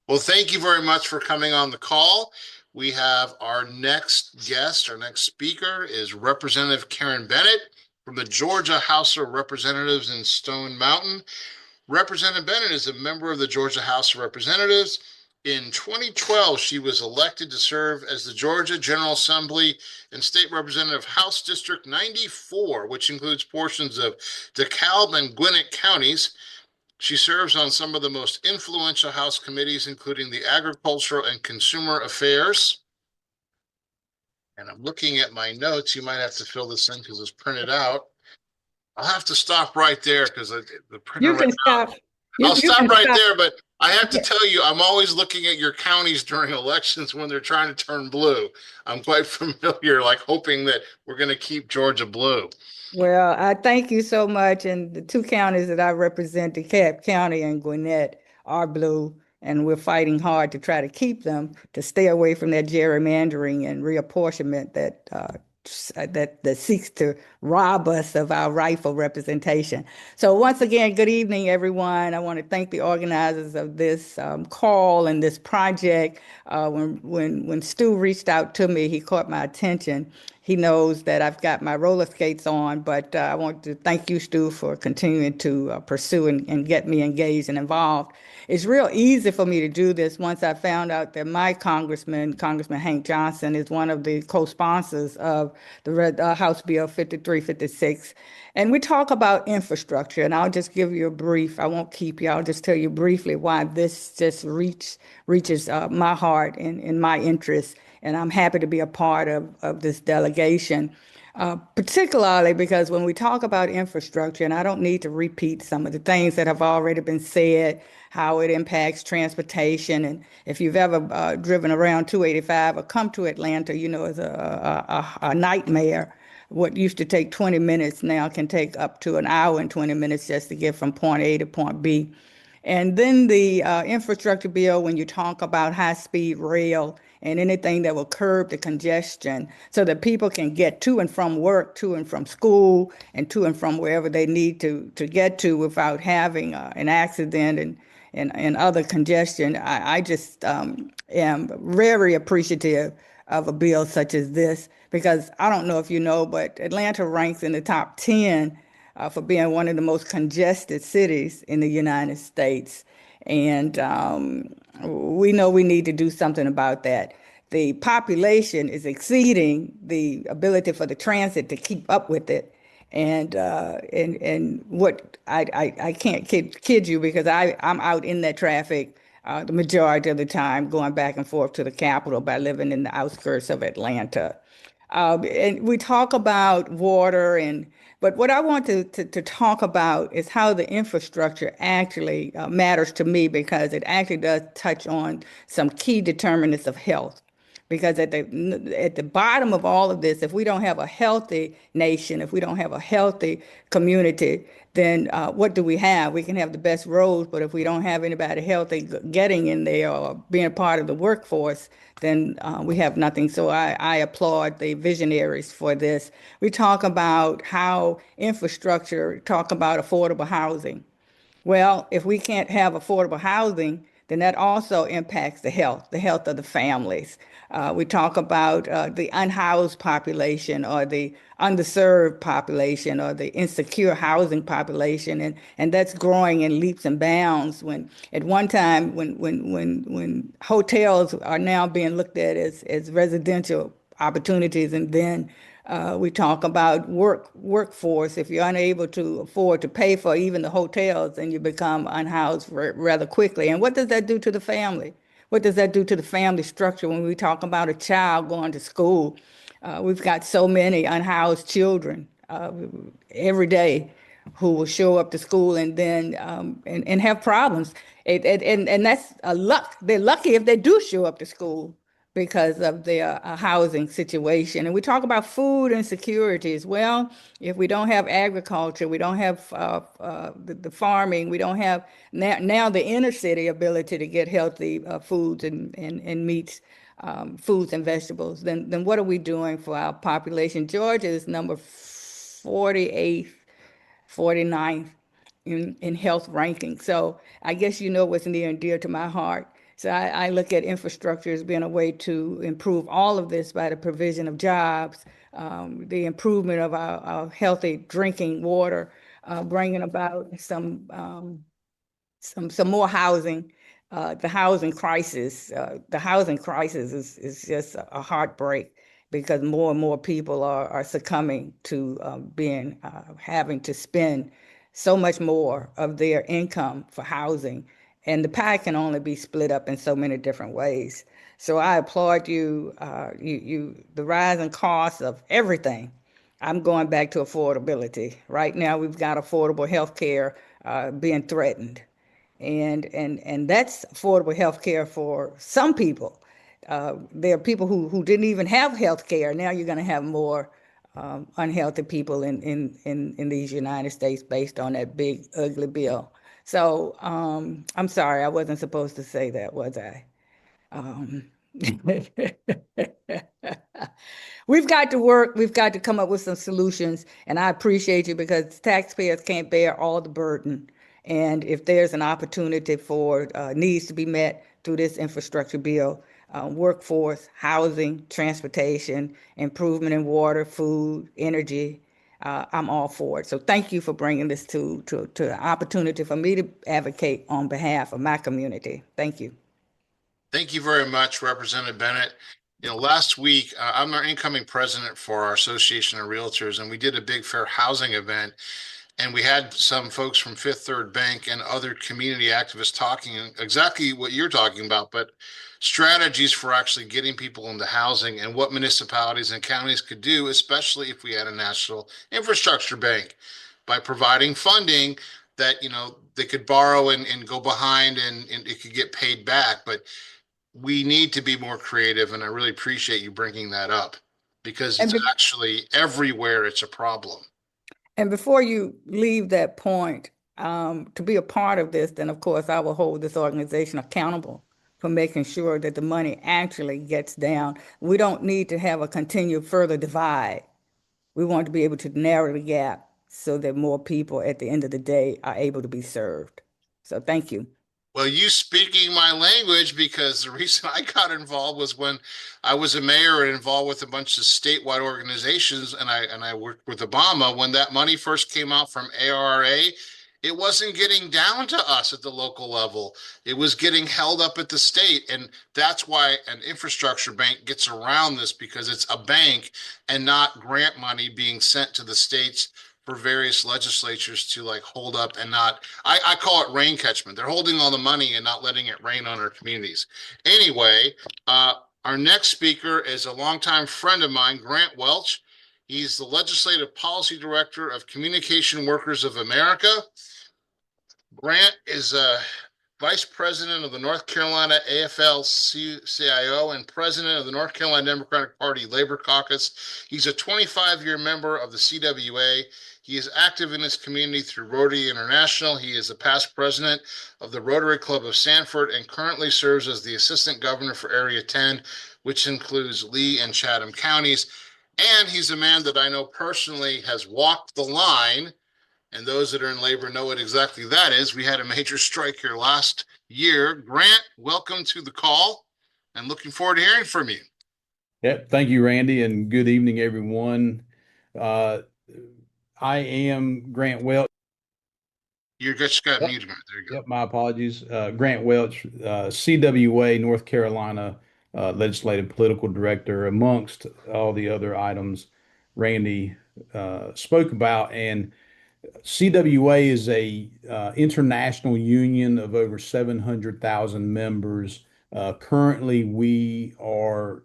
Well, thank you very much for coming on the call. We have our next guest, our next speaker is Representative Karen Bennett from the Georgia House of Representatives in Stone Mountain. Representative Bennett is a member of the Georgia House of Representatives. In 2012, she was elected to serve as the Georgia General Assembly and State Representative House District 94, which includes portions of DeKalb and Gwinnett counties. She serves on some of the most influential House committees, including the Agricultural and Consumer Affairs. And I'm looking at my notes. You might have to fill this in because it's printed out. I'll have to stop right there because the printer. You can stop. I'll stop right there, but I have to tell you, I'm always looking at your counties during elections when they're trying to turn blue. I'm quite familiar, like hoping that we're going to keep Georgia blue. Well, I thank you so much. And the two counties that I represent, DeKalb County and Gwinnett, are blue, and we're fighting hard to try to keep them, to stay away from that gerrymandering and reapportionment that seeks to rob us of our rightful representation. So once again, good evening, everyone. I want to thank the organizers of this call and this project. When Stu reached out to me, he caught my attention. He knows that I've got my roller skates on, but I want to thank you, Stu, for continuing to pursue and get me engaged and involved. It's real easy for me to do this once I found out that my Congressman Hank Johnson, is one of the co-sponsors of the House Bill 5356. And we talk about infrastructure, and I'll just give you a brief. I won't keep you. I'll just tell you briefly why this just reaches my heart and my interest. And I'm happy to be a part of this delegation, particularly because when we talk about infrastructure, and I don't need to repeat some of the things that have already been said, how it impacts transportation. And if you've ever driven around 285 or come to Atlanta, you know it's a nightmare. What used to take 20 minutes now can take up to an hour and 20 minutes just to get from point A to point B. And then the infrastructure bill, when you talk about high-speed rail and anything that will curb the congestion so that people can get to and from work, to and from school, and to and from wherever they need to get to without having an accident and other congestion. I just am very appreciative of a bill such as this, because I don't know if you know, but Atlanta ranks in the top 10 for being one of the most congested cities in the United States. And we know we need to do something about that. The population is exceeding the ability for the transit to keep up with it. And what I can't kid you, because I'm out in that traffic the majority of the time, going back and forth to the Capitol by living in the outskirts of Atlanta. And we talk about water, but what I want to talk about is how the infrastructure actually matters to me, because it actually does touch on some key determinants of health. Because at the bottom of all of this, if we don't have a healthy nation, if we don't have a healthy community, then what do we have? We can have the best roads, but if we don't have anybody healthy getting in there or being a part of the workforce, then we have nothing. So I applaud the visionaries for this. We talk about how infrastructure, talk about affordable housing. Well, if we can't have affordable housing, then that also impacts the health of the families. We talk about the unhoused population, or the underserved population, or the insecure housing population, and that's growing in leaps and bounds. When at one time, when hotels are now being looked at as residential opportunities, and then we talk about workforce. If you're unable to afford to pay for even the hotels, then you become unhoused rather quickly. And what does that do to the family? What does that do to the family structure when we talk about a child going to school? We've got so many unhoused children every day who will show up to school and then and have problems. And that's a luck. They're lucky if they do show up to school because of their housing situation. And we talk about food insecurity as well. If we don't have agriculture, we don't have the farming, we don't have now the inner city ability to get healthy foods and meats, foods and vegetables, then what are we doing for our population? Georgia is number 48th, 49th in health ranking. So I guess you know what's near and dear to my heart So I look at infrastructure as being a way to improve all of this by the provision of jobs, the improvement of our healthy drinking water, bringing about some more housing. The housing crisis is just a heartbreak because more and more people are succumbing to having to spend so much more of their income for housing, and the pie can only be split up in so many different ways. So I applaud you. The rising costs of everything. I'm going back to affordability. Right now, we've got affordable health care being threatened. And that's affordable health care for some people. There are people who didn't even have health care. Now you're going to have more unhealthy people in these United States based on that big, ugly bill. So I'm sorry, I wasn't supposed to say that, was I? We've got to work, we've got to come up with some solutions, and I appreciate you because taxpayers can't bear all the burden. And if there's an opportunity for needs to be met through this infrastructure bill, workforce, housing, transportation, improvement in water, food, energy, I'm all for it. So thank you for bringing this to an opportunity for me to advocate on behalf of my community. Thank you. Thank you very much, Representative Bennett. Last week, I'm our incoming president for our Association of Realtors, and we did a big fair housing event. And we had some folks from Fifth Third Bank and other community activists talking exactly what you're talking about, but strategies for actually getting people into housing and what municipalities and counties could do, especially if we had a national infrastructure bank, by providing funding that, they could borrow and go behind and it could get paid back. But we need to be more creative. And I really appreciate you bringing that up because it's actually everywhere it's a problem. And before you leave that point, to be a part of this, then of course I will hold this organization accountable for making sure that the money actually gets down. We don't need to have a continued further divide. We want to be able to narrow the gap so that more people at the end of the day are able to be served. So thank you. Well, you speaking my language, because the reason I got involved was when I was a mayor and involved with a bunch of statewide organizations, and I worked with Obama. When that money first came out from ARA, it wasn't getting down to us at the local level. It was getting held up at the state. And that's why an infrastructure bank gets around this, because it's a bank and not grant money being sent to the states for various legislatures to hold up and not, I call it rain catchment. They're holding all the money and not letting it rain on our communities. Anyway, our next speaker is a longtime friend of mine, Grant Welch. He's the Legislative Policy Director of Communication Workers of America. Grant is a Vice President of the North Carolina AFL-CIO and President of the North Carolina Democratic Party Labor Caucus. He's a 25-year member of the CWA. He is active in his community through Rotary International. He is a past president of the Rotary Club of Sanford and currently serves as the Assistant Governor for Area 10, which includes Lee and Chatham counties. And he's a man that I know personally has walked the line. And those that are in labor know what exactly that is. We had a major strike here last year. Grant, welcome to the call and looking forward to hearing from you. Yeah, thank you, Randy, and good evening, everyone. I am Grant Welch. You're just got muted. There you go. Yep, my apologies. Grant Welch, CWA, North Carolina Legislative Political Director, amongst all the other items Randy spoke about. And CWA is a international union of over 700,000 members. Currently, we are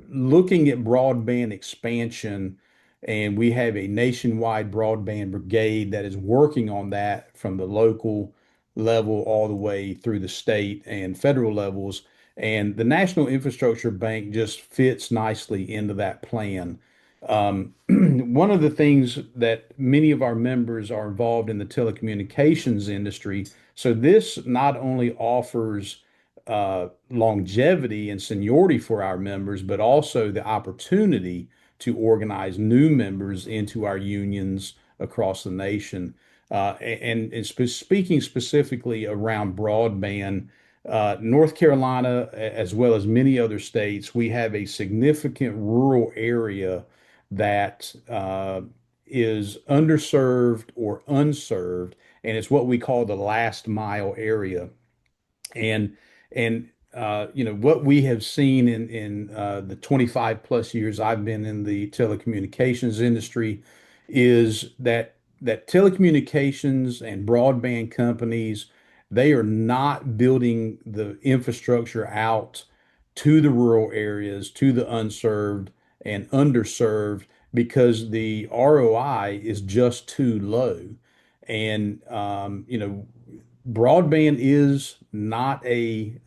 looking at broadband expansion, and we have a nationwide broadband brigade that is working on that from the local level all the way through the state and federal levels. And the National Infrastructure Bank just fits nicely into that plan. One of the things that many of our members are involved in the telecommunications industry. So this not only offers longevity and seniority for our members, but also the opportunity to organize new members into our unions across the nation. And speaking specifically around broadband, North Carolina, as well as many other states, we have a significant rural area that is underserved or unserved, and it's what we call the last mile area. And you know what we have seen in the 25 plus years I've been in the telecommunications industry is that telecommunications and broadband companies, they are not building the infrastructure out to the rural areas, to the unserved and underserved, because the ROI is just too low. And you know, broadband is not a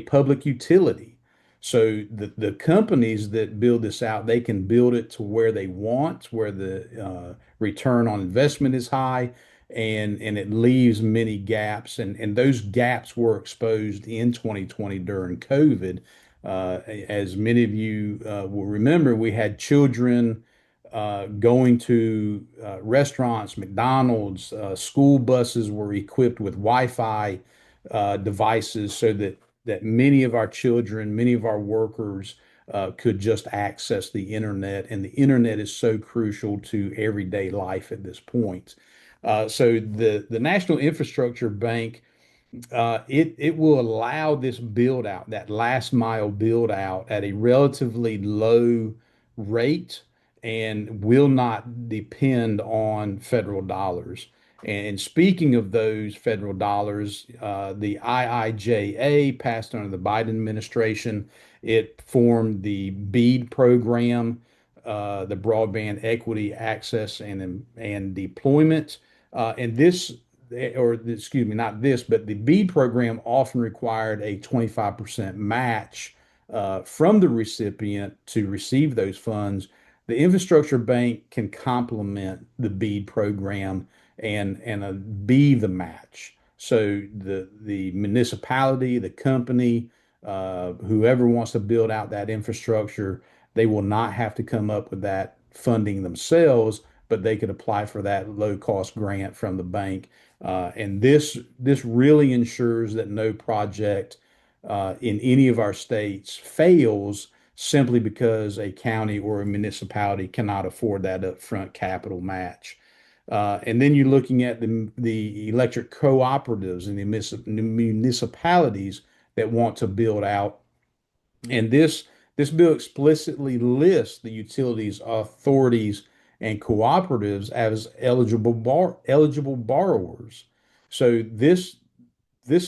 public utility. So the companies that build this out, they can build it to where they want, where the return on investment is high, and it leaves many gaps. And those gaps were exposed in 2020 during COVID. As many of you will remember, we had children going to restaurants, McDonald's, school buses were equipped with Wi-Fi devices so that many of our children, many of our workers could just access the internet. And the internet is so crucial to everyday life at this point. So the National Infrastructure Bank, it will allow this build out, that last mile build out at a relatively low rate, and will not depend on federal dollars. And speaking of those federal dollars, the IIJA passed under the Biden administration. It formed the BEAD program, the Broadband Equity Access and Deployment. And this, or excuse me, not this, but the BEAD program often required a 25% match from the recipient to receive those funds. The infrastructure bank can complement the BEAD program and be the match. So the municipality, the company, whoever wants to build out that infrastructure, they will not have to come up with that funding themselves, but they could apply for that low cost grant from the bank. And this really ensures that no project in any of our states fails simply because a county or a municipality cannot afford that upfront capital match. And then you're looking at the electric cooperatives and the municipalities that want to build out. And this bill explicitly lists the utilities authorities and cooperatives as eligible borrowers. So this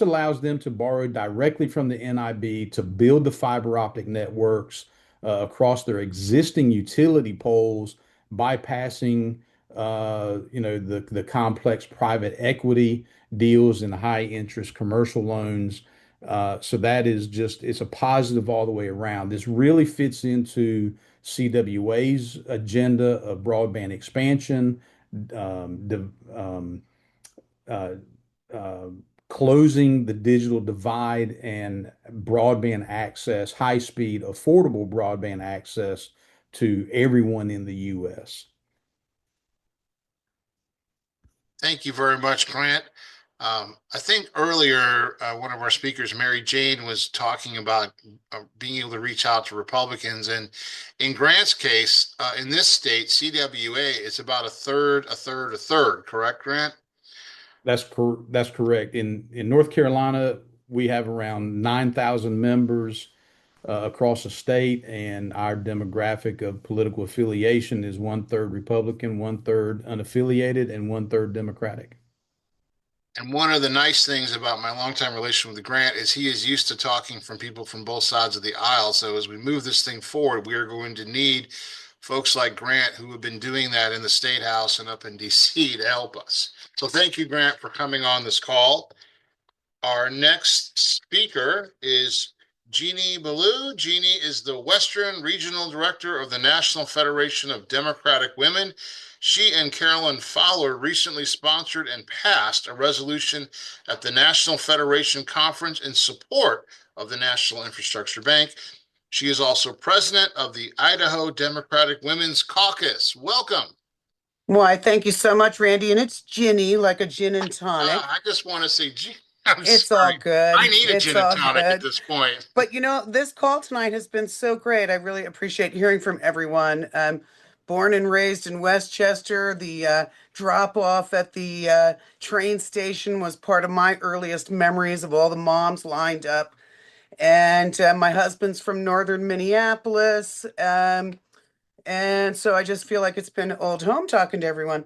allows them to borrow directly from the NIB to build the fiber optic networks across their existing utility poles, bypassing the complex private equity deals and high interest commercial loans. So that is just, it's a positive all the way around. This really fits into CWA's agenda of broadband expansion, closing the digital divide and broadband access, high-speed, affordable broadband access to everyone in the U.S. Thank you very much, Grant. I think earlier, one of our speakers, Maryjane, was talking about being able to reach out to Republicans. And in Grant's case, in this state, CWA, it's about a third, correct, Grant? That's correct. In North Carolina, we have around 9,000 members across the state, and our demographic of political affiliation is 1/3 Republican, 1/3 unaffiliated, and 1/3 Democratic. And one of the nice things about my longtime relation with Grant is he is used to talking from people from both sides of the aisle. So as we move this thing forward, we are going to need folks like Grant who have been doing that in the State House and up in DC to help us. So thank you, Grant, for coming on this call. Our next speaker is Jeannie Ballou. Jeannie is the Western Regional Director of the National Federation of Democratic Women. She and Carolyn Fowler recently sponsored and passed a resolution at the National Federation Conference in support of the National Infrastructure Bank. She is also president of the Idaho Democratic Women's Caucus. Welcome. Why, thank you so much, Randy. And it's Ginny, like a gin and tonic. I just want to say, I'm It's all sorry. good. I need a It's gin and all tonic at good. this point. But this call tonight has been so great. I really appreciate hearing from everyone. Born and raised in Westchester, the drop off at the train station was part of my earliest memories of all the moms lined up. And my husband's from northern Minneapolis. And so I just feel like it's been old home talking to everyone.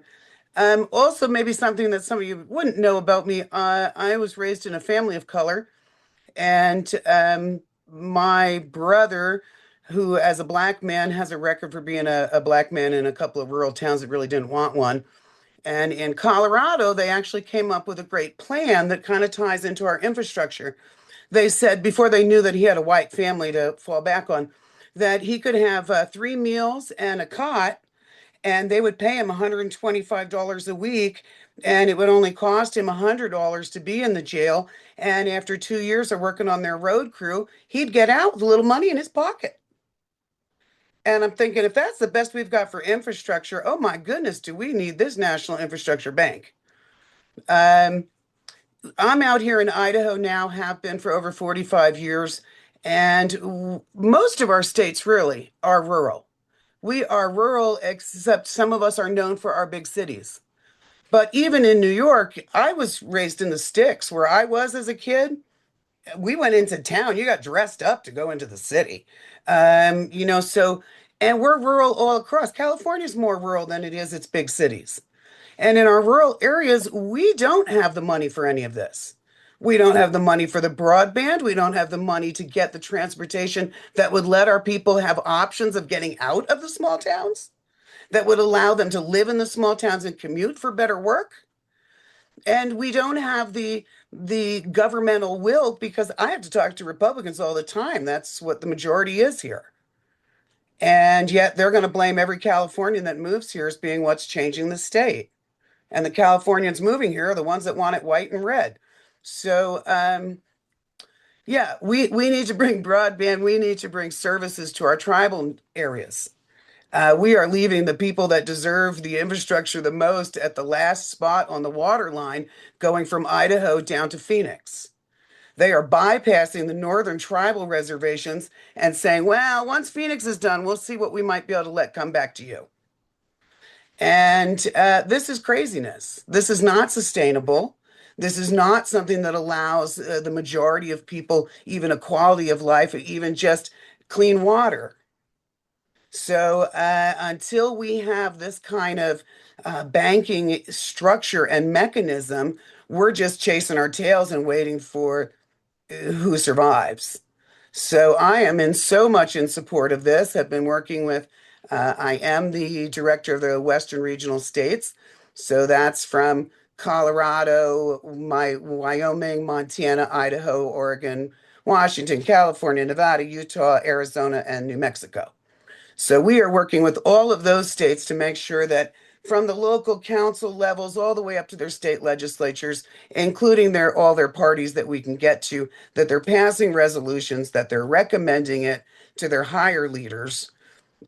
Also, maybe something that some of you wouldn't know about me. I was raised in a family of color, and my brother, who as a black man has a record for being a black man in a couple of rural towns that really didn't want one. And in Colorado, they actually came up with a great plan that kind of ties into our infrastructure. They said before they knew that he had a white family to fall back on, that he could have 3 meals and a cot, and they would pay him $125 a week, and it would only cost him $100 to be in the jail. And after 2 years of working on their road crew, he'd get out with a little money in his pocket. And I'm thinking, if that's the best we've got for infrastructure, oh my goodness, do we need this National Infrastructure Bank? I'm out here in Idaho now, have been for over 45 years, and most of our states really are rural. We are rural, except some of us are known for our big cities. But even in New York, I was raised in the sticks where I was as a kid. We went into town. You got dressed up to go into the city. And we're rural all across. California's more rural than it is its big cities. And in our rural areas, we don't have the money for any of this. We don't have the money for the broadband. We don't have the money to get the transportation that would let our people have options of getting out of the small towns, that would allow them to live in the small towns and commute for better work. And we don't have the governmental will, because I have to talk to Republicans all the time. That's what the majority is here. And yet they're going to blame every Californian that moves here as being what's changing the state. And the Californians moving here are the ones that want it white and red. So, yeah, we need to bring broadband. We need to bring services to our tribal areas. We are leaving the people that deserve the infrastructure the most at the last spot on the water line, going from Idaho down to Phoenix. They are bypassing the northern tribal reservations and saying, well, once Phoenix is done, we'll see what we might be able to let come back to you. And this is craziness. This is not sustainable. This is not something that allows the majority of people even a quality of life, or even just clean water. So until we have this kind of banking structure and mechanism, we're just chasing our tails and waiting for who survives. So I am in so much in support of this. Have been working with, I am the director of the Western Regional States. So that's from Colorado, Wyoming, Montana, Idaho, Oregon, Washington, California, Nevada, Utah, Arizona, and New Mexico. So we are working with all of those states to make sure that from the local council levels all the way up to their state legislatures, including all their parties that we can get to, that they're passing resolutions, that they're recommending it to their higher leaders.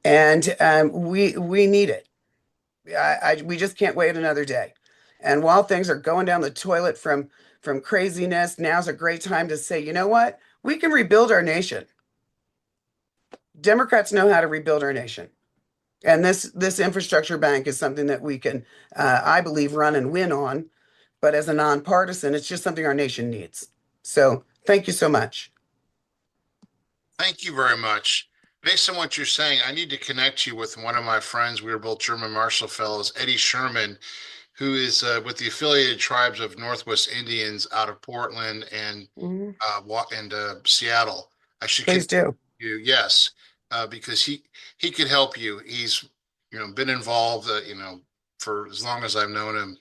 And we need it. We just can't wait another day. And while things are going down the toilet from craziness, now's a great time to say, you know what? We can rebuild our nation. Democrats know how to rebuild our nation. And this infrastructure bank is something that we can, I believe, run and win on. But as a nonpartisan, it's just something our nation needs. So thank you so much. Thank you very much. Based on what you're saying, I need to connect you with one of my friends. We were both German Marshall Fellows, Eddie Sherman, who is with the affiliated tribes of Northwest Indians out of Portland and Seattle. I should Please do. You, yes, because he could help you. He's been involved for as long as I've known him.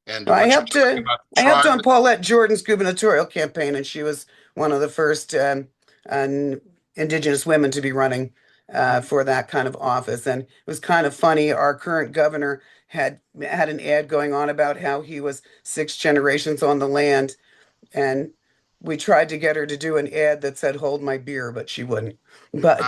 And I helped on Paulette Jordan's gubernatorial campaign, and she was one of the first Indigenous women to be running for that kind of office. And it was kind of funny. Our current governor had an ad going on about how he was 6 generations on the land, and we tried to get her to do an ad that said "Hold my beer," but she wouldn't. But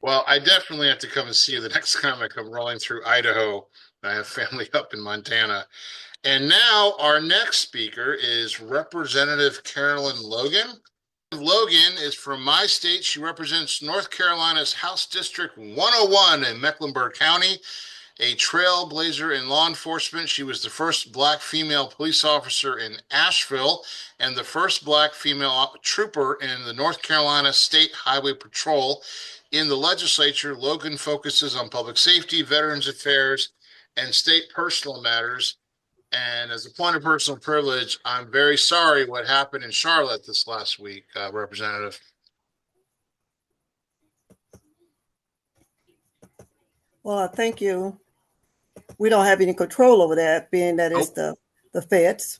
Well, I definitely have to come and see you the next time I come rolling through Idaho. I have family up in Montana. And now our next speaker is Representative Carolyn Logan. Logan is from my state. She represents North Carolina's House District 101 in Mecklenburg County, a trailblazer in law enforcement. She was the first Black female police officer in Asheville and the first Black female trooper in the North Carolina State Highway Patrol. In the legislature, Logan focuses on public safety, veterans affairs, and state personal matters. And as a point of personal privilege, I'm very sorry what happened in Charlotte this last week, Representative. Well, thank you. We don't have any control over that, being that it's the feds.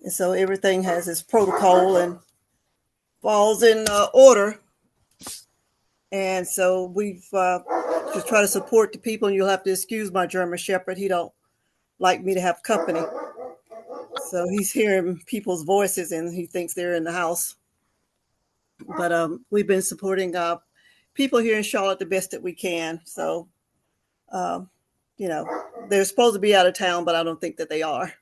And so everything has its protocol and falls in order. And so we've just try to support the people, and you'll have to excuse my German Shepherd. He don't like me to have company. So he's hearing people's voices and he thinks they're in the house. But we've been supporting people here in Charlotte the best that we can. So, you know, they're supposed to be out of town, but I don't think that they are.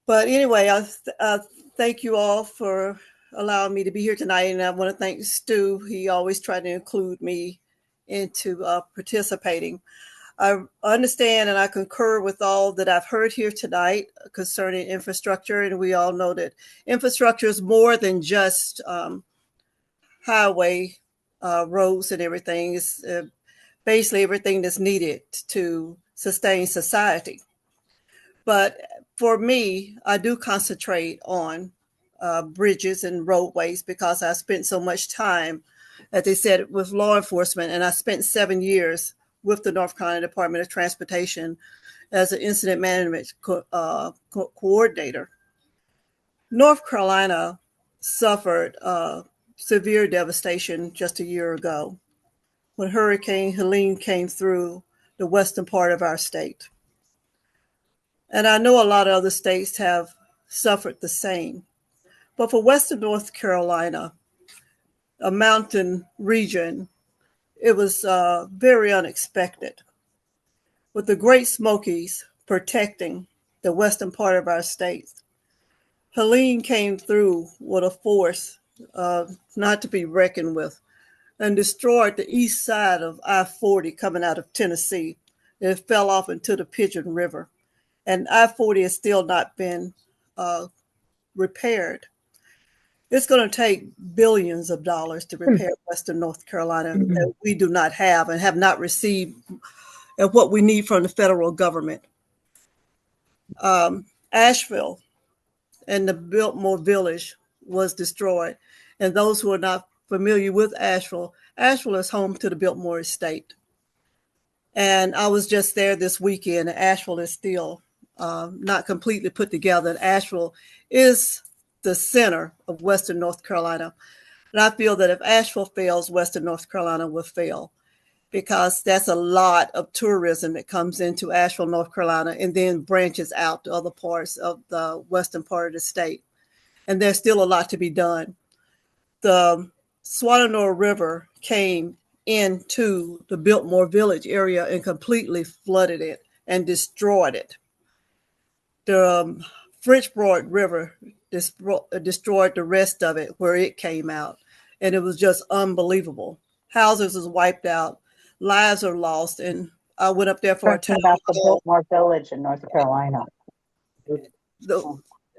But anyway, I thank you all for allowing me to be here tonight. And I want to thank Stu. He always tried to include me into participating. I understand and I concur with all that I've heard here tonight concerning infrastructure. And we all know that infrastructure is more than just highway, roads and everything. It's basically everything that's needed to sustain society. But for me, I do concentrate on bridges and roadways because I spent so much time, as they said, with law enforcement. And I spent 7 years with the North Carolina Department of Transportation as an incident management coordinator. North Carolina suffered severe devastation just a year ago when Hurricane Helene came through the western part of our state. And I know a lot of other states have suffered the same. But for Western North Carolina, a mountain region, it was very unexpected. With the Great Smokies protecting the western part of our state, Helene came through with a force not to be reckoned with and destroyed the east side of I-40 coming out of Tennessee. It fell off into the Pigeon River. And I-40 has still not been repaired. It's going to take billions of dollars to repair Western North Carolina that we do not have and have not received what we need from the federal government. Asheville and the Biltmore Village was destroyed. And those who are not familiar with Asheville, Asheville is home to the Biltmore Estate. And I was just there this weekend. Asheville is still not completely put together. And Asheville is the center of Western North Carolina. And I feel that if Asheville fails, Western North Carolina will fail, because that's a lot of tourism that comes into Asheville, North Carolina, and then branches out to other parts of the western part of the state. And there's still a lot to be done. The Swananoa River came into the Biltmore Village area and completely flooded it and destroyed it. The French Broad River destroyed the rest of it where it came out. And it was just unbelievable. Houses was wiped out. Lives are lost. And I went up there for a town about the Biltmore Village in North Carolina.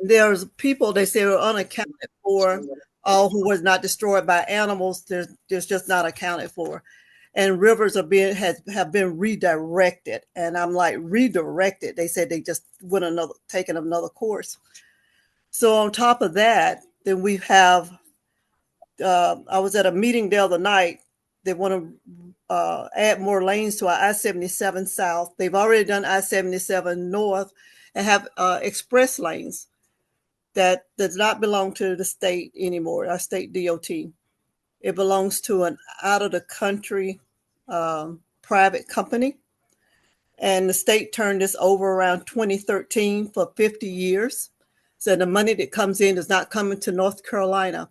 There's people, they say, are unaccounted for. All who was not destroyed by animals, there's just not accounted for. And rivers have been redirected. And I'm like, redirected? They said they just taken another course. So on top of that, then we have, I was at a meeting the other night. They want to add more lanes to our I-77 South. They've already done I-77 North and have express lanes that does not belong to the state anymore, our state DOT. It belongs to an out-of-the-country private company. And the state turned this over around 2013 for 50 years. So the money that comes in is not coming to North Carolina.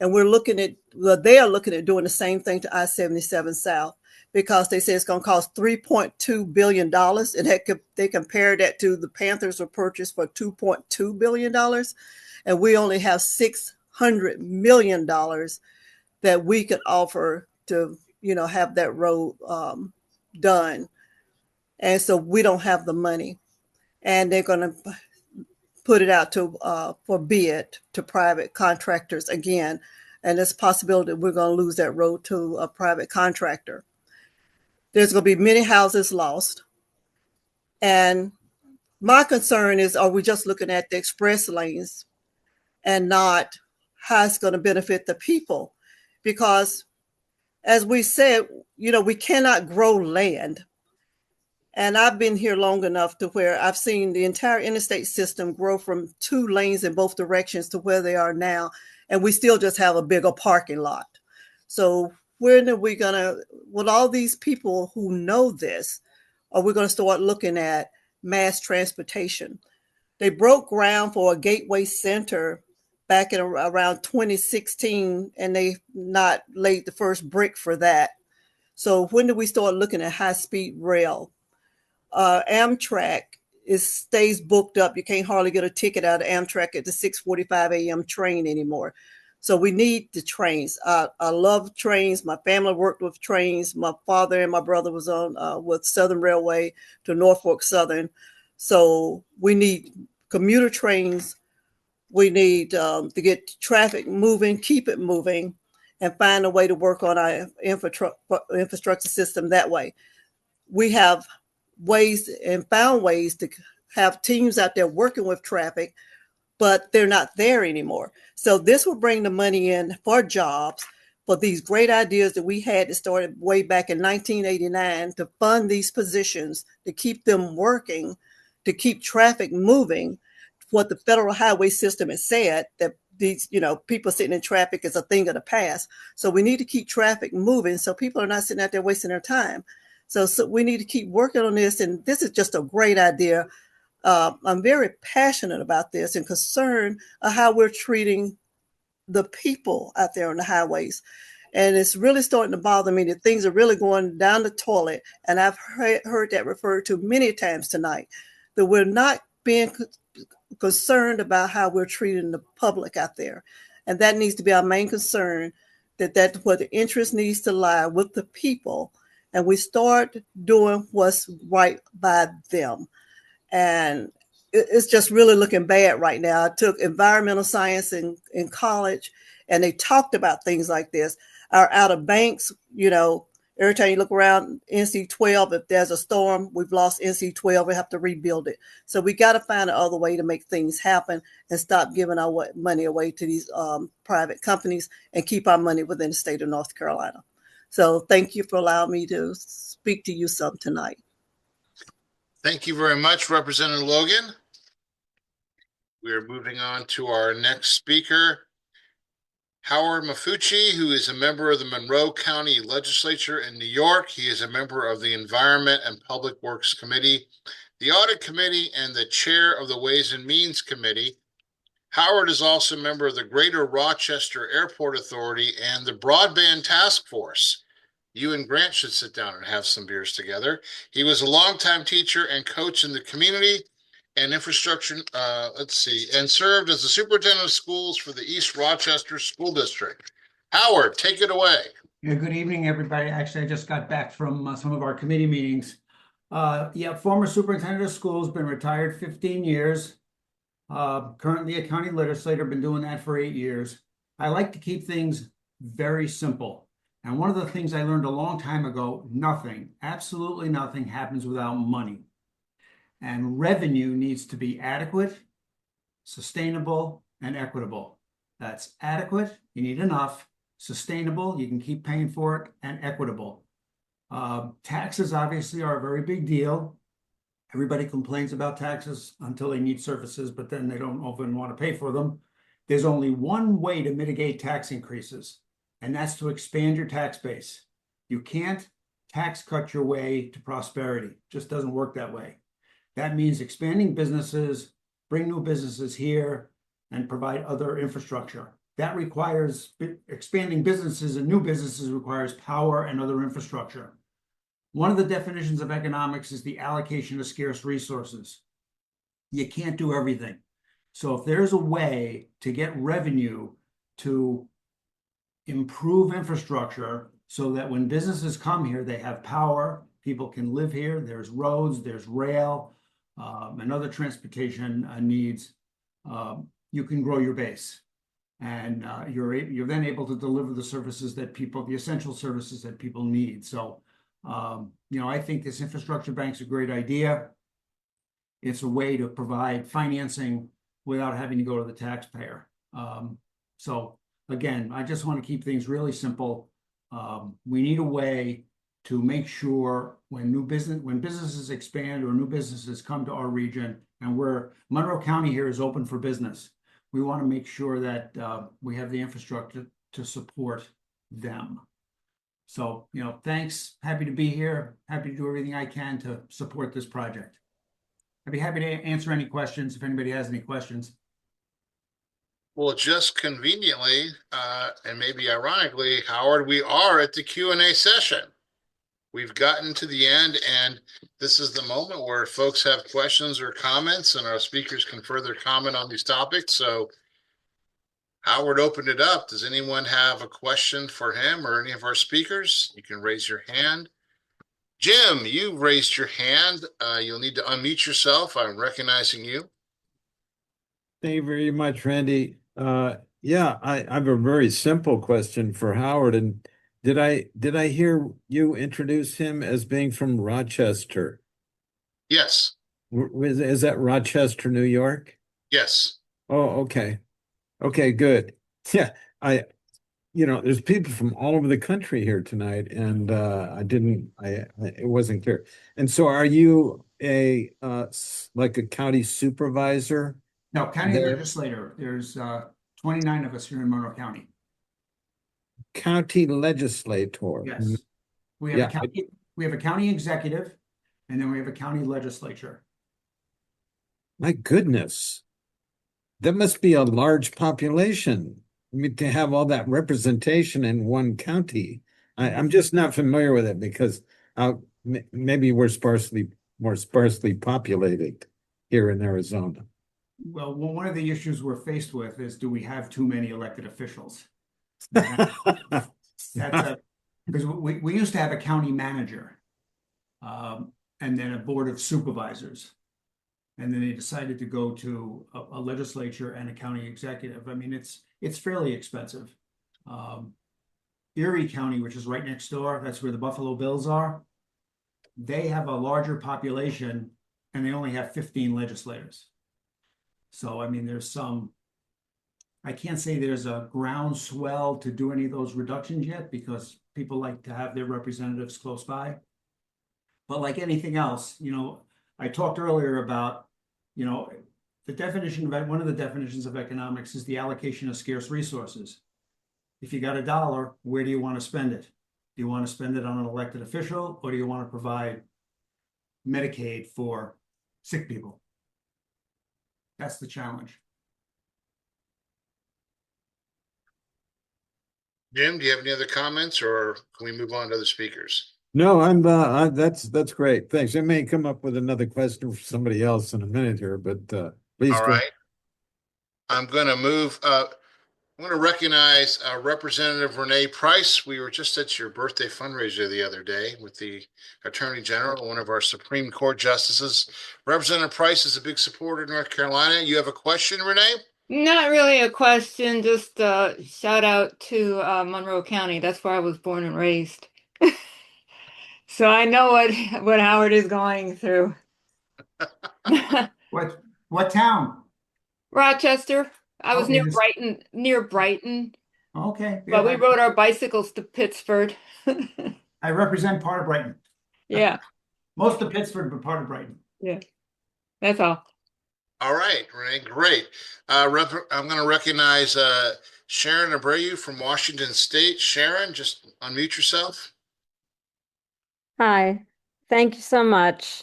And we're looking at, well, they are looking at doing the same thing to I-77 South, because they say it's going to cost $3.2 billion. And they compared that to the Panthers were purchased for $2.2 billion. And we only have $600 million that we could offer to, have that road done. And so we don't have the money. And they're going to put it out to for bid to private contractors again. And there's a possibility that we're going to lose that road to a private contractor. There's going to be many houses lost. And my concern is, are we just looking at the express lanes and not how it's going to benefit the people? Because as we said, we cannot grow land. And I've been here long enough to where I've seen the entire interstate system grow from 2 lanes in both directions to where they are now. And we still just have a bigger parking lot. So when are we going to, with all these people who know this, are we going to start looking at mass transportation? They broke ground for a gateway center back in around 2016, and they not laid the first brick for that. So when do we start looking at high-speed rail? Amtrak stays booked up. You can't hardly get a ticket out of Amtrak at the 6:45 a.m. train anymore. So we need the trains. I love trains. My family worked with trains. My father and my brother was on with Southern Railway to Norfolk Southern. So we need commuter trains. We need to get traffic moving, keep it moving, and find a way to work on our infrastructure system that way. We have ways and found ways to have teams out there working with traffic, but they're not there anymore. So this will bring the money in for jobs, for these great ideas that we had that started way back in 1989 to fund these positions, to keep them working, to keep traffic moving. What the federal highway system has said, that these, people sitting in traffic is a thing of the past. So we need to keep traffic moving so people are not sitting out there wasting their time. So we need to keep working on this. And this is just a great idea. I'm very passionate about this and concerned of how we're treating the people out there on the highways. And it's really starting to bother me that things are really going down the toilet. And I've heard that referred to many times tonight, that we're not being concerned about how we're treating the public out there. And that needs to be our main concern, that's where the interest needs to lie, with the people. And we start doing what's right by them. And it's just really looking bad right now. I took environmental science in college, and they talked about things like this. Our Outer Banks, every time you look around NC-12, if there's a storm, we've lost NC-12, we have to rebuild it. So we got to find another way to make things happen and stop giving our money away to these private companies and keep our money within the state of North Carolina. So thank you for allowing me to speak to you some tonight. Thank you very much, Representative Logan. We are moving on to our next speaker, Howard Mafucci, who is a member of the Monroe County Legislature in New York. He is a member of the Environment and Public Works Committee, the Audit Committee, and the chair of the Ways and Means Committee. Howard is also a member of the Greater Rochester Airport Authority and the Broadband Task Force. You and Grant should sit down and have some beers together. He was a longtime teacher and coach in the community and infrastructure, and served as the superintendent of schools for the East Rochester School District. Howard, take it away. Yeah, good evening, everybody. Actually, I just got back from some of our committee meetings. Former superintendent of schools, been retired 15 years. Currently a county legislator, been doing that for 8 years. I like to keep things very simple. And one of the things I learned a long time ago, nothing, absolutely nothing happens without money. And revenue needs to be adequate, sustainable, and equitable. That's adequate, you need enough; sustainable, you can keep paying for it; and equitable. Taxes obviously are a very big deal. Everybody complains about taxes until they need services, but then they don't often want to pay for them. There's only one way to mitigate tax increases, and that's to expand your tax base. You can't tax cut your way to prosperity. It just doesn't work that way. That means expanding businesses, bring new businesses here, and provide other infrastructure. that requires expanding businesses and new businesses requires power and other infrastructure. One of the definitions of economics is the allocation of scarce resources. You can't do everything. So if there's a way to get revenue to improve infrastructure so that when businesses come here, they have power, people can live here, there's roads, there's rail, and other transportation needs, you can grow your base. And you're then able to deliver the services that people, the essential services that people need. So, I think this infrastructure bank's a great idea. It's a way to provide financing without having to go to the taxpayer. So again, I just want to keep things really simple. We need a way to make sure when businesses expand or new businesses come to our region, and Monroe County here is open for business. We want to make sure that we have the infrastructure to support them. So, thanks. Happy to be here. Happy to do everything I can to support this project. I'd be happy to answer any questions if anybody has any questions. Well, just conveniently, and maybe ironically, Howard, we are at the Q&A session. We've gotten to the end, and this is the moment where folks have questions or comments, and our speakers can further comment on these topics. So Howard opened it up. Does anyone have a question for him or any of our speakers? You can raise your hand. Jim, you raised your hand. You'll need to unmute yourself. I'm recognizing you. Thank you very much, Randy. Yeah, I have a very simple question for Howard. And did I hear you introduce him as being from Rochester? Yes. Is that Rochester, New York? Yes. Oh, okay. Okay, good. Yeah, there's people from all over the country here tonight, and it wasn't clear. And so are you like a county supervisor? No, county legislator. There's 29 of us here in Monroe County. County legislator. Yes. We have a county executive, and then we have a county legislature. My goodness. That must be a large population. I mean, to have all that representation in one county. I'm just not familiar with it because maybe we're more sparsely populated here in Arizona. Well, one of the issues we're faced with is, do we have too many elected officials? Because we used to have a county manager, and then a board of supervisors. And then they decided to go to a legislature and a county executive. I mean, it's fairly expensive. Erie County, which is right next door, that's where the Buffalo Bills are. They have a larger population and they only have 15 legislators. So, I mean, I can't say there's a groundswell to do any of those reductions yet because people like to have their representatives close by. But like anything else, I talked earlier about, the definition of one of the definitions of economics is the allocation of scarce resources. If you got $1, where do you want to spend it? Do you want to spend it on an elected official, or do you want to provide Medicaid for sick people? That's the challenge. Jim, do you have any other comments, or can we move on to other speakers? No, that's great. Thanks. I may come up with another question for somebody else in a minute here, but please. All right. I'm going to move. I'm going to recognize Representative Renee Price. We were just at your birthday fundraiser the other day with the Attorney General, one of our Supreme Court justices. Representative Price is a big supporter of North Carolina. You have a question, Renee? Not really a question, just a shout out to Monroe County. That's where I was born and raised. So I know what Howard is going through. What town? Rochester. I was Okay, near Brighton. Okay. But we rode our bicycles to Pittsford. I represent part of Brighton. Yeah. Most of Pittsford, but part of Brighton. Yeah. That's all. All right, Renee, great. I'm going to recognize Sharon Abreu from Washington State. Sharon, just unmute yourself. Hi, thank you so much.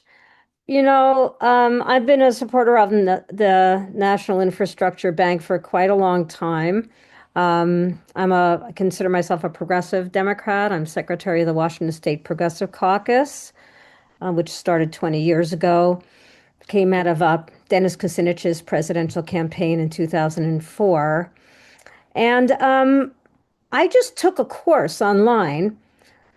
I've been a supporter of the National Infrastructure Bank for quite a long time. I consider myself a progressive Democrat. I'm secretary of the Washington State Progressive Caucus, which started 20 years ago. Came out of Dennis Kucinich's presidential campaign in 2004. And I just took a course online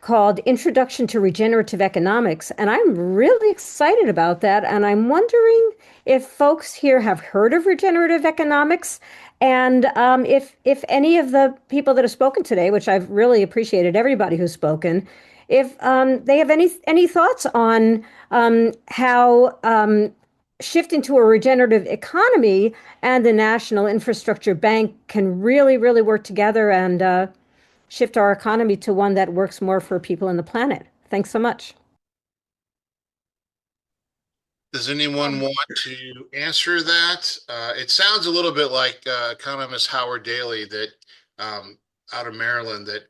called Introduction to Regenerative Economics, and I'm really excited about that. And I'm wondering if folks here have heard of regenerative economics, and if any of the people that have spoken today, which I've really appreciated everybody who's spoken, if they have any thoughts on how shifting to a regenerative economy and the National Infrastructure Bank can really, really work together and shift our economy to one that works more for people on the planet. Thanks so much. Does anyone want to answer that? It sounds a little bit like economist Howard Daly that out of Maryland that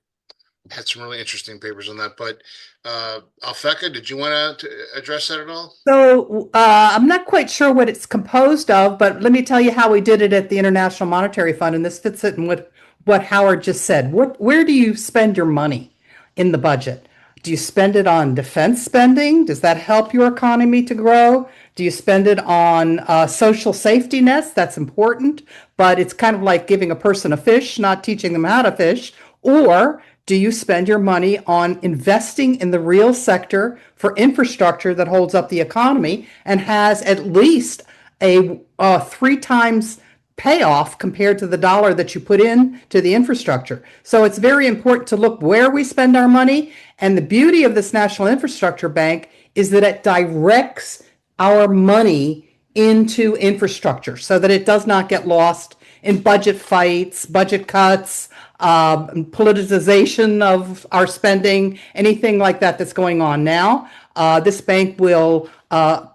had some really interesting papers on that. But Alfeka, did you want to address that at all? So I'm not quite sure what it's composed of, but let me tell you how we did it at the International Monetary Fund, and this fits in with what Howard just said. Where do you spend your money in the budget? Do you spend it on defense spending? Does that help your economy to grow? Do you spend it on social safety nets? That's important, but it's kind of like giving a person a fish, not teaching them how to fish. Or do you spend your money on investing in the real sector for infrastructure that holds up the economy and has at least a 3 times payoff compared to the dollar that you put in to the infrastructure? So it's very important to look where we spend our money. And the beauty of this National Infrastructure Bank is that it directs our money into infrastructure so that it does not get lost in budget fights, budget cuts, politicization of our spending, anything like that that's going on now. This bank will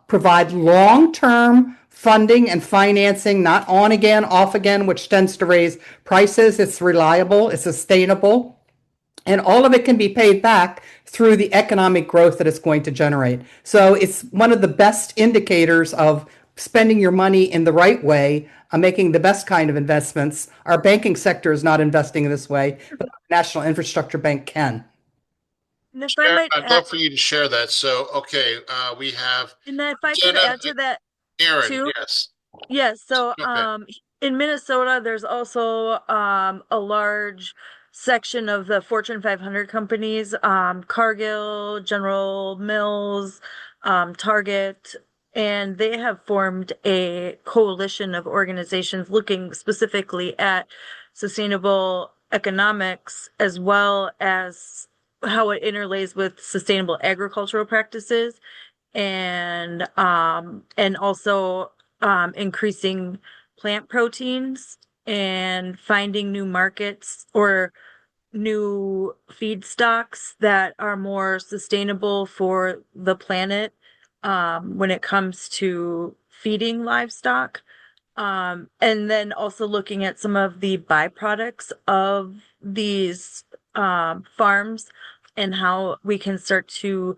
provide long-term funding and financing, not on again, off again, which tends to raise prices. It's reliable, it's sustainable, and all of it can be paid back through the economic growth that it's going to generate. So it's one of the best indicators of spending your money in the right way, making the best kind of investments. Our banking sector is not investing in this way, but the National Infrastructure Bank can. And if I might I'd love for you to share that. So, okay, we have and if I could Sena add to that Aaron, too. yes. Yes, so Okay. in Minnesota, there's also a large section of the Fortune 500 companies, Cargill, General Mills, Target, and they have formed a coalition of organizations looking specifically at sustainable economics as well as how it interlays with sustainable agricultural practices and also increasing plant proteins and finding new markets or new feedstocks that are more sustainable for the planet when it comes to feeding livestock. And then also looking at some of the byproducts of these farms and how we can start to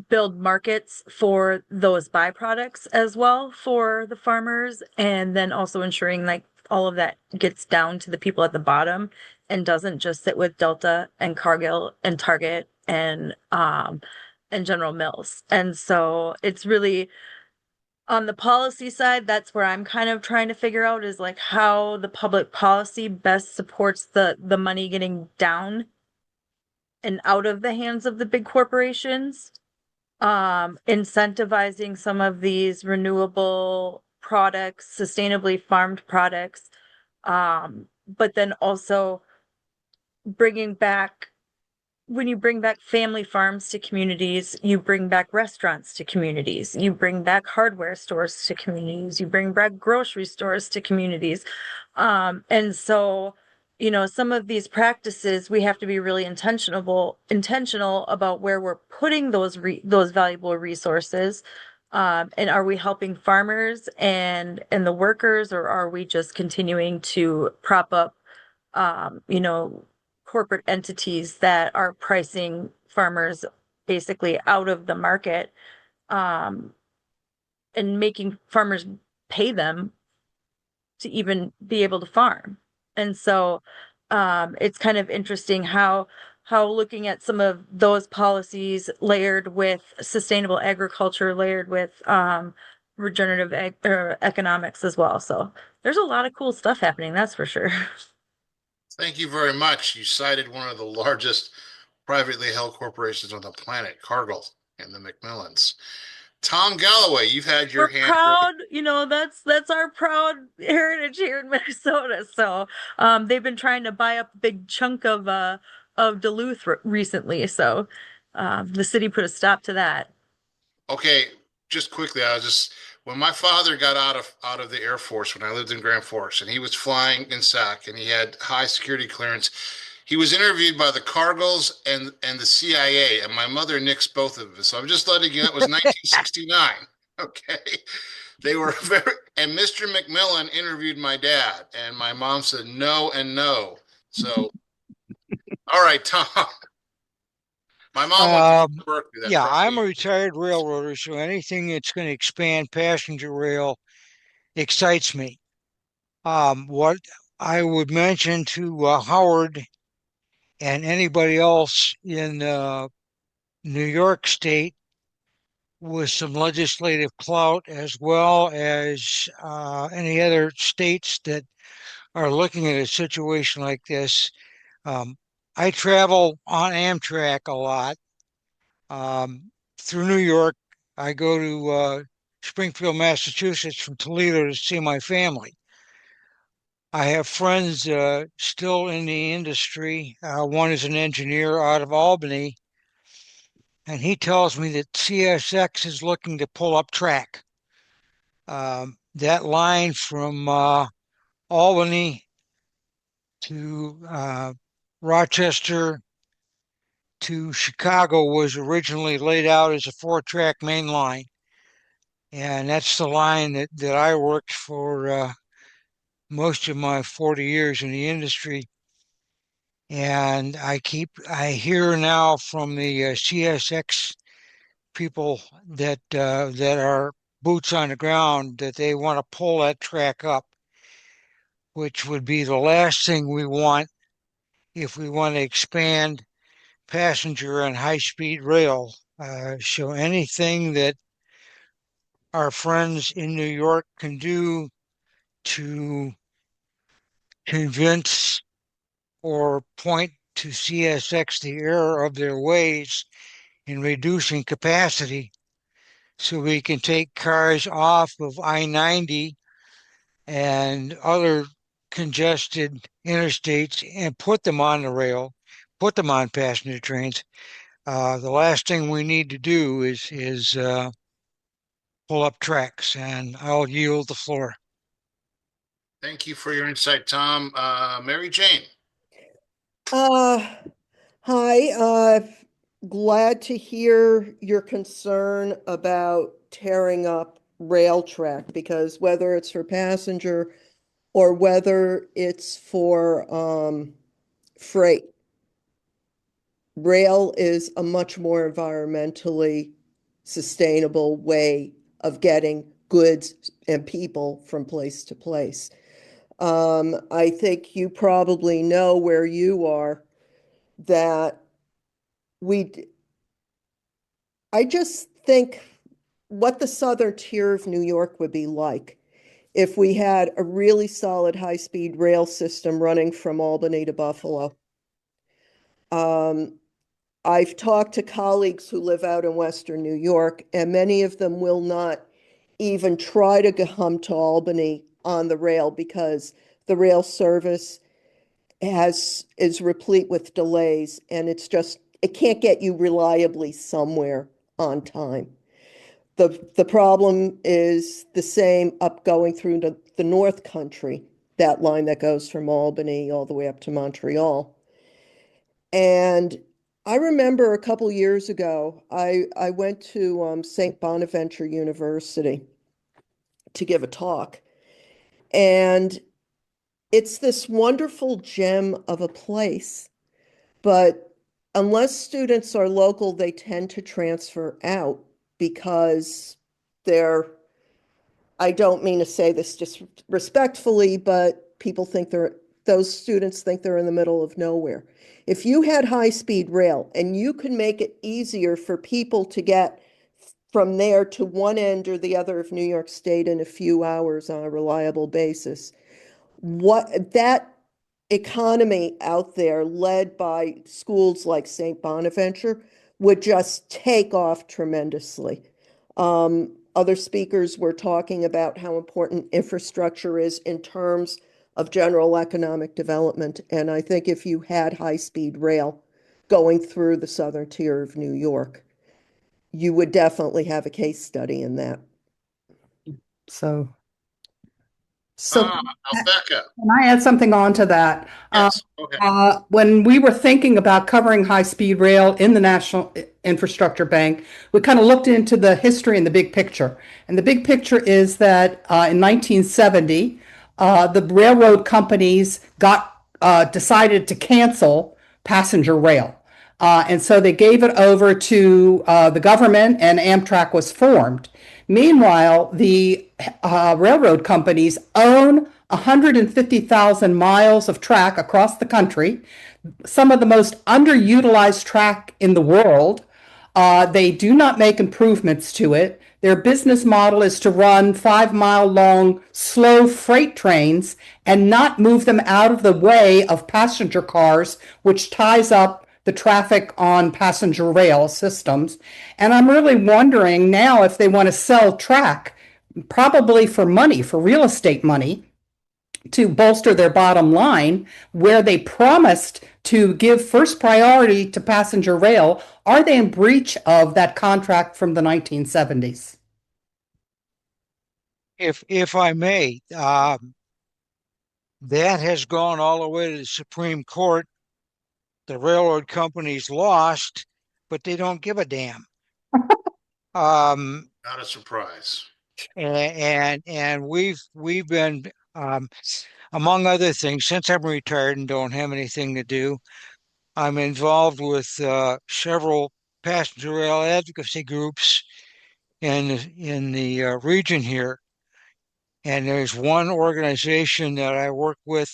build markets for those byproducts as well for the farmers, and then also ensuring like all of that gets down to the people at the bottom and doesn't just sit with Delta and Cargill and Target and General Mills. And so it's really on the policy side, that's where I'm kind of trying to figure out is like how the public policy best supports the money getting down and out of the hands of the big corporations, incentivizing some of these renewable products, sustainably farmed products, but then also bringing back, when you bring back family farms to communities, you bring back restaurants to communities, you bring back hardware stores to communities, you bring back grocery stores to communities. And so, you know, some of these practices, we have to be really intentional about where we're putting those valuable resources. And are we helping farmers and the workers, or are we just continuing to prop up, corporate entities that are pricing farmers basically out of the market, and making farmers pay them to even be able to farm? And so it's kind of interesting how looking at some of those policies layered with sustainable agriculture, layered with regenerative economics as well. So there's a lot of cool stuff happening, that's for sure. Thank you very much. You cited one of the largest privately held corporations on the planet, Cargill and the Macmillans. Tom Galloway, you've had your We're hand proud, that's our proud heritage here in Minnesota. So they've been trying to buy up a big chunk of Duluth recently. So the city put a stop to that. Okay, just quickly, when my father got out of the Air Force when I lived in Grand Forks, and he was flying in SAC and he had high security clearance, he was interviewed by the Cargills and the CIA, and my mother nixed both of them. So I'm just letting you know, it was 1969. Okay. They were and Mr. McMillan interviewed my dad, and my mom said no and no. So, all right, Tom. My mom went to Berkeley. Yeah, I'm a retired railroader, so anything that's going to expand passenger rail excites me. What I would mention to Howard and anybody else in New York State with some legislative clout, as well as any other states that are looking at a situation like this. I travel on Amtrak a lot through New York. I go to Springfield, Massachusetts from Toledo to see my family. I have friends still in the industry. One is an engineer out of Albany, and he tells me that CSX is looking to pull up track. That line from Albany to Rochester to Chicago was originally laid out as a 4-track main line. And that's the line that I worked for most of my 40 years in the industry. And I hear now from the CSX people that are boots on the ground that they want to pull that track up, which would be the last thing we want if we want to expand passenger and high-speed rail. So anything that our friends in New York can do to convince or point to CSX the error of their ways in reducing capacity so we can take cars off of I-90 and other congested interstates and put them on the rail, put them on passenger trains. The last thing we need to do is pull up tracks, and I'll yield the floor. Thank you for your insight, Tom. Maryjane. Hi, glad to hear your concern about tearing up rail track, because whether it's for passenger or whether it's for freight, rail is a much more environmentally sustainable way of getting goods and people from place to place. I think you probably know where you are that I just think what the southern tier of New York would be like if we had a really solid high-speed rail system running from Albany to Buffalo. I've talked to colleagues who live out in Western New York, and many of them will not even try to come to Albany on the rail because the rail service is replete with delays, and it can't get you reliably somewhere on time. The problem is the same up going through the North Country, that line that goes from Albany all the way up to Montreal. And I remember a couple years ago, I went to St. Bonaventure University to give a talk. And it's this wonderful gem of a place, but unless students are local, they tend to transfer out because I don't mean to say this disrespectfully, but people think those students think they're in the middle of nowhere. If you had high-speed rail and you could make it easier for people to get from there to one end or the other of New York State in a few hours on a reliable basis, what that economy out there led by schools like St. Bonaventure would just take off tremendously. Other speakers were talking about how important infrastructure is in terms of general economic development. And I think if you had high-speed rail going through the southern tier of New York, you would definitely have a case study in that. So Alphecca. can I add something on to that? Yes. Okay. When we were thinking about covering high-speed rail in the National Infrastructure Bank, we kind of looked into the history and the big picture. And the big picture is that in 1970, the railroad companies decided to cancel passenger rail. And so they gave it over to the government, and Amtrak was formed. Meanwhile, the railroad companies own 150,000 miles of track across the country, some of the most underutilized track in the world. They do not make improvements to it. Their business model is to run 5-mile long slow freight trains and not move them out of the way of passenger cars, which ties up the traffic on passenger rail systems. And I'm really wondering now if they want to sell track, probably for money, for real estate money, to bolster their bottom line, where they promised to give first priority to passenger rail. Are they in breach of that contract from the 1970s? If I may, that has gone all the way to the Supreme Court. The railroad companies lost, but they don't give a damn. Not a surprise. And we've been, among other things, since I'm retired and don't have anything to do, I'm involved with several passenger rail advocacy groups in the region here. And there's one organization that I work with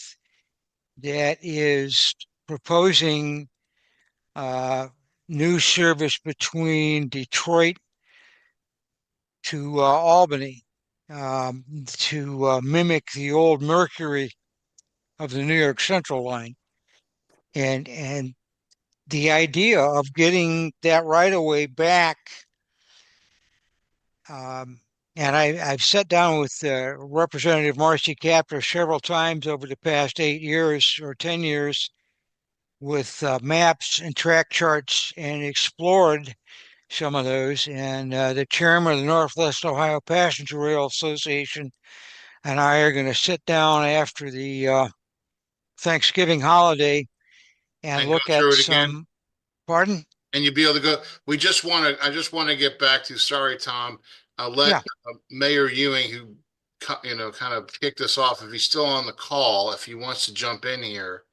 that is proposing new service between Detroit to Albany to mimic the old Mercury of the New York Central line. And the idea of getting that right of way back, and I've sat down with Representative Marcy Kaptur several times over the past 8 years or 10 years with maps and track charts and explored some of those. And the chairman of the Northwest Ohio Passenger Rail Association and I are going to sit down after the Thanksgiving holiday and look at some. Pardon? And you'll be able to go. I just want to get back to, sorry, Tom. I'll let Mayor Ewing, who kind of kicked us off, if he's still on the call, if he wants to jump in here.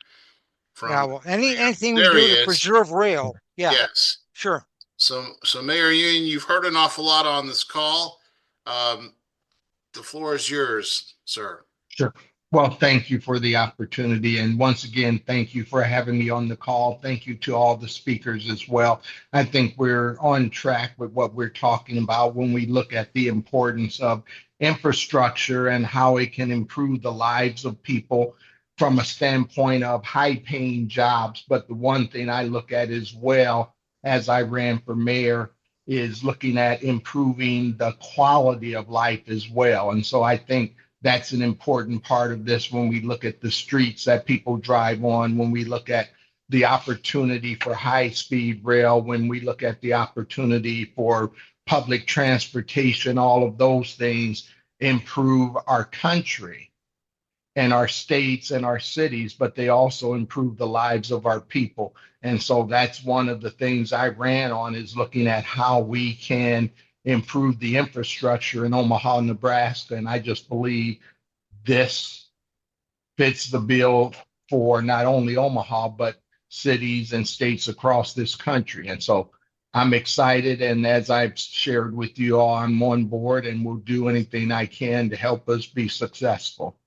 Well, anything we do to preserve rail. Yeah. Yes. Sure. So Mayor Ewing, you've heard an awful lot on this call. The floor is yours, sir. Sure. Well, thank you for the opportunity. And once again, thank you for having me on the call. Thank you to all the speakers as well. I think we're on track with what we're talking about when we look at the importance of infrastructure and how it can improve the lives of people from a standpoint of high-paying jobs. But the one thing I look at as well as I ran for mayor is looking at improving the quality of life as well. And so I think that's an important part of this when we look at the streets that people drive on, when we look at the opportunity for high-speed rail, when we look at the opportunity for public transportation. All of those things improve our country and our states and our cities, but they also improve the lives of our people. And so that's one of the things I ran on, is looking at how we can improve the infrastructure in Omaha, Nebraska. And I just believe this fits the bill for not only Omaha, but cities and states across this country. And so I'm excited. And as I've shared with you all, I'm on board and will do anything I can to help us be successful.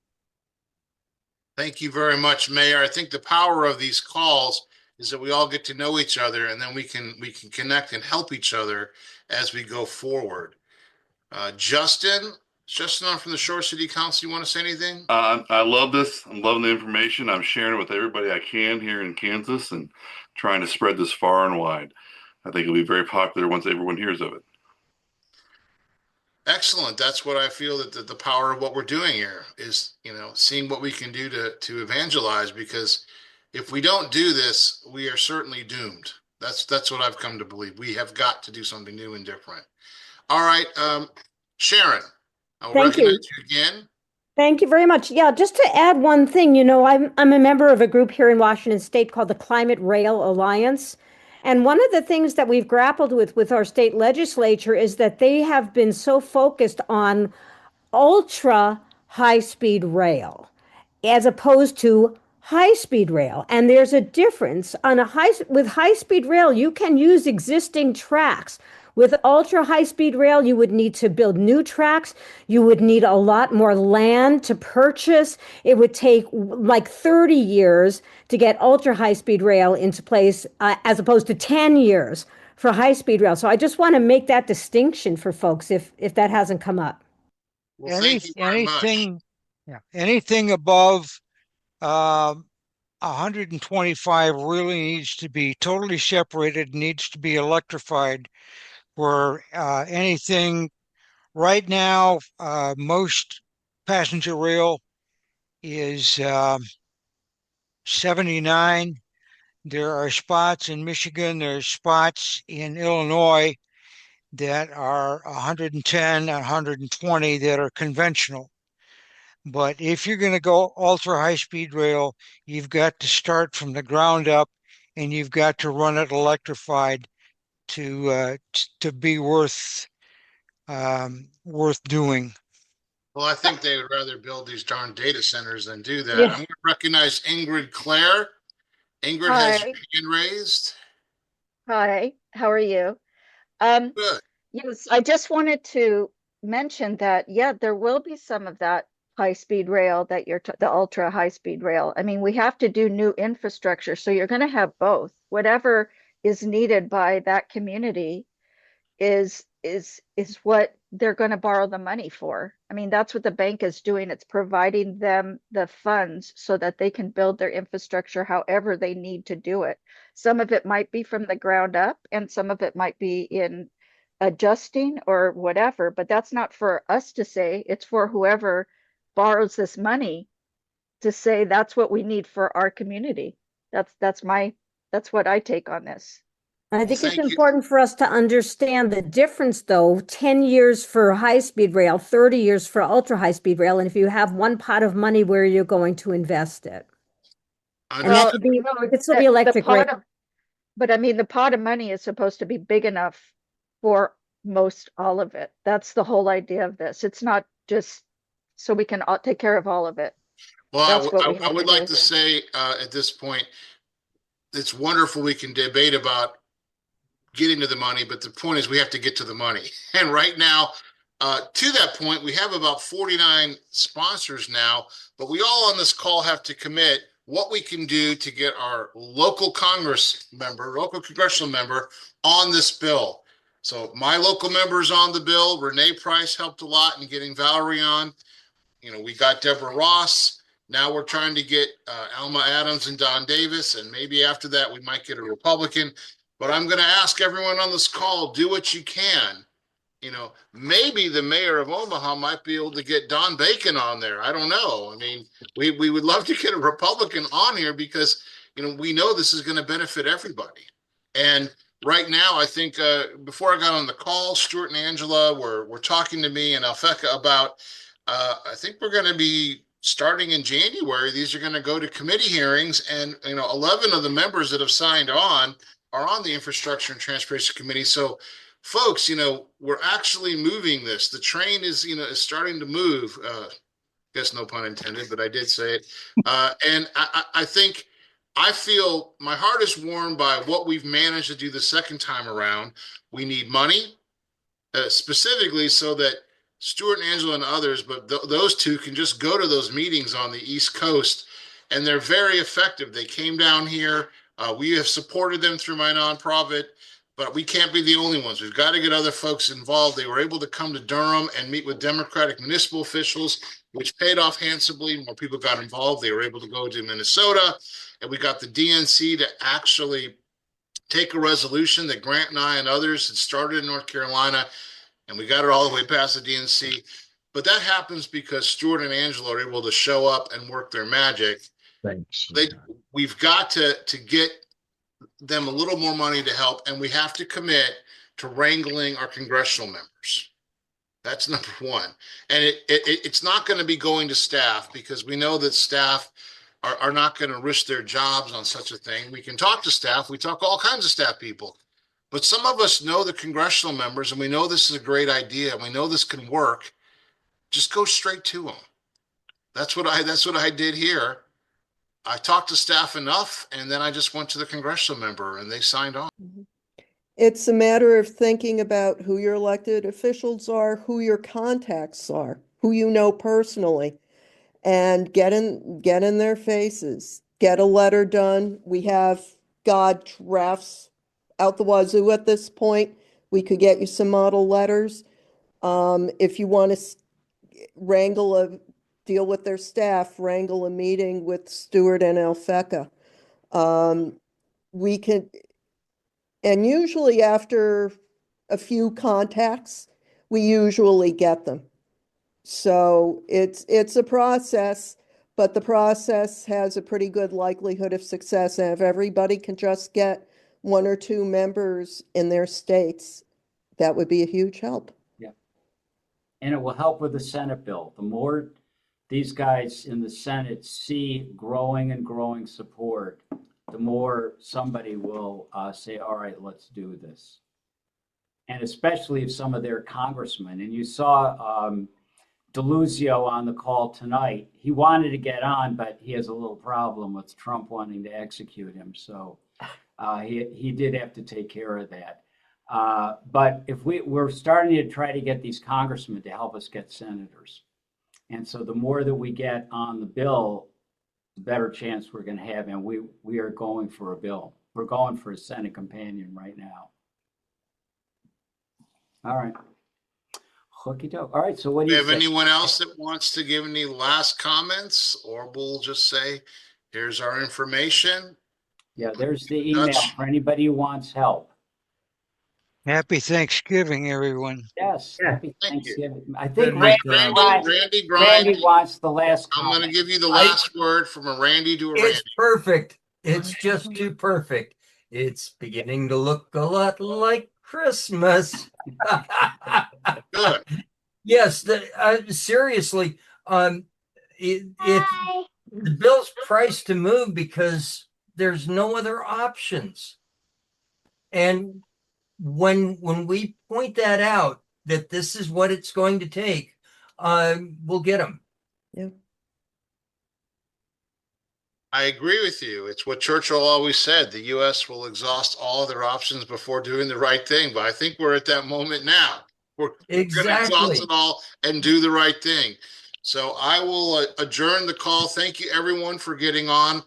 Thank you very much, Mayor. I think the power of these calls is that we all get to know each other, and then we can connect and help each other as we go forward. Justin on from the Shore City Council, you want to say anything? I love this. I'm loving the information. I'm sharing it with everybody I can here in Kansas and trying to spread this far and wide. I think it'll be very popular once everyone hears of it. Excellent. That's what I feel that the power of what we're doing here is, seeing what we can do to evangelize, because if we don't do this, we are certainly doomed. That's what I've come to believe. We have got to do something new and different. All right. Sharon, I'll recognize you again. Thank you very much. Yeah, just to add one thing, I'm a member of a group here in Washington State called the Climate Rail Alliance. And one of the things that we've grappled with our state legislature is that they have been so focused on ultra high-speed rail as opposed to high-speed rail. And there's a difference. With high-speed rail, you can use existing tracks. With ultra high-speed rail, you would need to build new tracks. You would need a lot more land to purchase. It would take like 30 years to get ultra high-speed rail into place, as opposed to 10 years for high-speed rail. So I just want to make that distinction for folks if that hasn't come up. Well, thank you very anything, much. Anything above 125 really needs to be totally separated, needs to be electrified. Where anything right now, most passenger rail is 79. There are spots in Michigan, there's spots in Illinois that are 110, 120 that are conventional. But if you're going to go ultra high speed rail, you've got to start from the ground up and you've got to run it electrified to be worth doing. Well, I think they would rather build these darn data centers than do that. Yeah. I'm going to recognize Ingrid Clare. Ingrid has your hand raised. Hi, how are you? Good. Yes, I just wanted to mention that, yeah, there will be some of that high-speed rail that the ultra high-speed rail. I mean, we have to do new infrastructure, so you're going to have both. Whatever is needed by that community is what they're going to borrow the money for. I mean, that's what the bank is doing. It's providing them the funds so that they can build their infrastructure however they need to do it. Some of it might be from the ground up and some of it might be in adjusting or whatever, but that's not for us to say. It's for whoever borrows this money to say that's what we need for our community. That's what I take on this. I think it's important for us to understand the difference, though. 10 years for high-speed rail, 30 years for ultra-high-speed rail, and if you have one pot of money, where you're going to invest it. And that could be, it still be electric rail. But I mean, the pot of money is supposed to be big enough for most all of it. That's the whole idea of this. It's not just so we can take care of all of it. Well, I would like to say at this point, it's wonderful we can debate about getting to the money, but the point is we have to get to the money. And right now, to that point, we have about 49 sponsors now, but we all on this call have to commit what we can do to get our local congressional member on this bill. So my local member is on the bill. Renee Price helped a lot in getting Valerie on. We got Deborah Ross. Now we're trying to get Alma Adams and Don Davis, and maybe after that we might get a Republican. But I'm going to ask everyone on this call, do what you can. Maybe the mayor of Omaha might be able to get Don Bacon on there. I don't know. I mean, we would love to get a Republican on here because, we know this is going to benefit everybody. And right now, I think before I got on the call, Stuart and Angela were talking to me and Alfeka about, I think we're going to be starting in January. These are going to go to committee hearings, and 11 of the members that have signed on are on the Infrastructure and Transportation Committee. So, folks, we're actually moving this. The train is starting to move. Guess no pun intended, but I did say it. And I feel my heart is warmed by what we've managed to do the second time around. We need money, specifically so that Stuart and Angela and others, but those two can just go to those meetings on the East Coast and they're very effective. They came down here. We have supported them through my nonprofit, but we can't be the only ones. We've got to get other folks involved. They were able to come to Durham and meet with Democratic municipal officials, which paid off handsomely. More people got involved. They were able to go to Minnesota, and we got the DNC to actually take a resolution that Grant and I and others had started in North Carolina, and we got it all the way past the DNC. But that happens because Stuart and Angela are able to show up and work their magic. Thanks. We've got to get them a little more money to help, and we have to commit to wrangling our congressional members. That's number one. And it's not going to be going to staff, because we know that staff are not going to risk their jobs on such a thing. We can talk to staff. We talk to all kinds of staff people. But some of us know the congressional members, and we know this is a great idea, and we know this can work. Just go straight to them. That's what I did here. I talked to staff enough, and then I just went to the congressional member, and they signed on. It's a matter of thinking about who your elected officials are, who your contacts are, who you know personally, and get in their faces. Get a letter done. We have got drafts out the wazoo at this point. We could get you some model letters. If you want to deal with their staff, wrangle a meeting with Stuart and Alfecca. We can, and usually after a few contacts, we usually get them. So it's a process, but the process has a pretty good likelihood of success. And if everybody can just get 1 or 2 members in their states, that would be a huge help. Yeah. And it will help with the Senate bill. The more these guys in the Senate see growing and growing support, the more somebody will say, all right, let's do this. And especially if some of their congressmen, and you saw Deluzio on the call tonight, he wanted to get on, but he has a little problem with Trump wanting to execute him. So he did have to take care of that. But if we're starting to try to get these congressmen to help us get senators. And so the more that we get on the bill, the better chance we're going to have. And we are going for a bill. We're going for a Senate companion right now. All right. Hooky doke. All right. So what do you have anyone else that wants to give any last comments, or we'll just say, here's our information? Yeah, there's the email for anybody who wants help. Happy Thanksgiving, everyone. Yes, Yeah, happy thank you. Thanksgiving. I think Randy wants the last comment. I'm going to give you the last word from a Randy to a Randy. It's perfect. It's just too perfect. It's beginning to look a lot like Christmas. Good. Yes, seriously, the bill's priced to move because there's no other options. And when we point that out, that this is what it's going to take, we'll get them. Yeah. I agree with you. It's what Churchill always said. The U.S. will exhaust all other options before doing the right thing. But I think we're at that moment now. We're going to exhaust it all and do the right thing. So I will adjourn the call. Thank you, everyone, for getting on.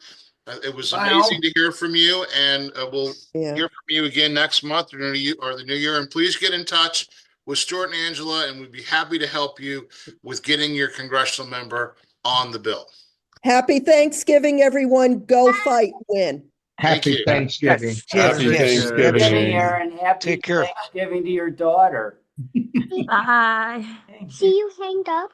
It was amazing to hear from you, and we'll hear from you again next month or the new year. And please get in touch with Stuart and Angela, and we'd be happy to help you with getting your congressional member on the bill. Happy Thanksgiving, everyone. Go fight, win. Happy Thanksgiving. Happy Thanksgiving, Aaron. Happy Thanksgiving to your daughter. Bye. See you hanged up.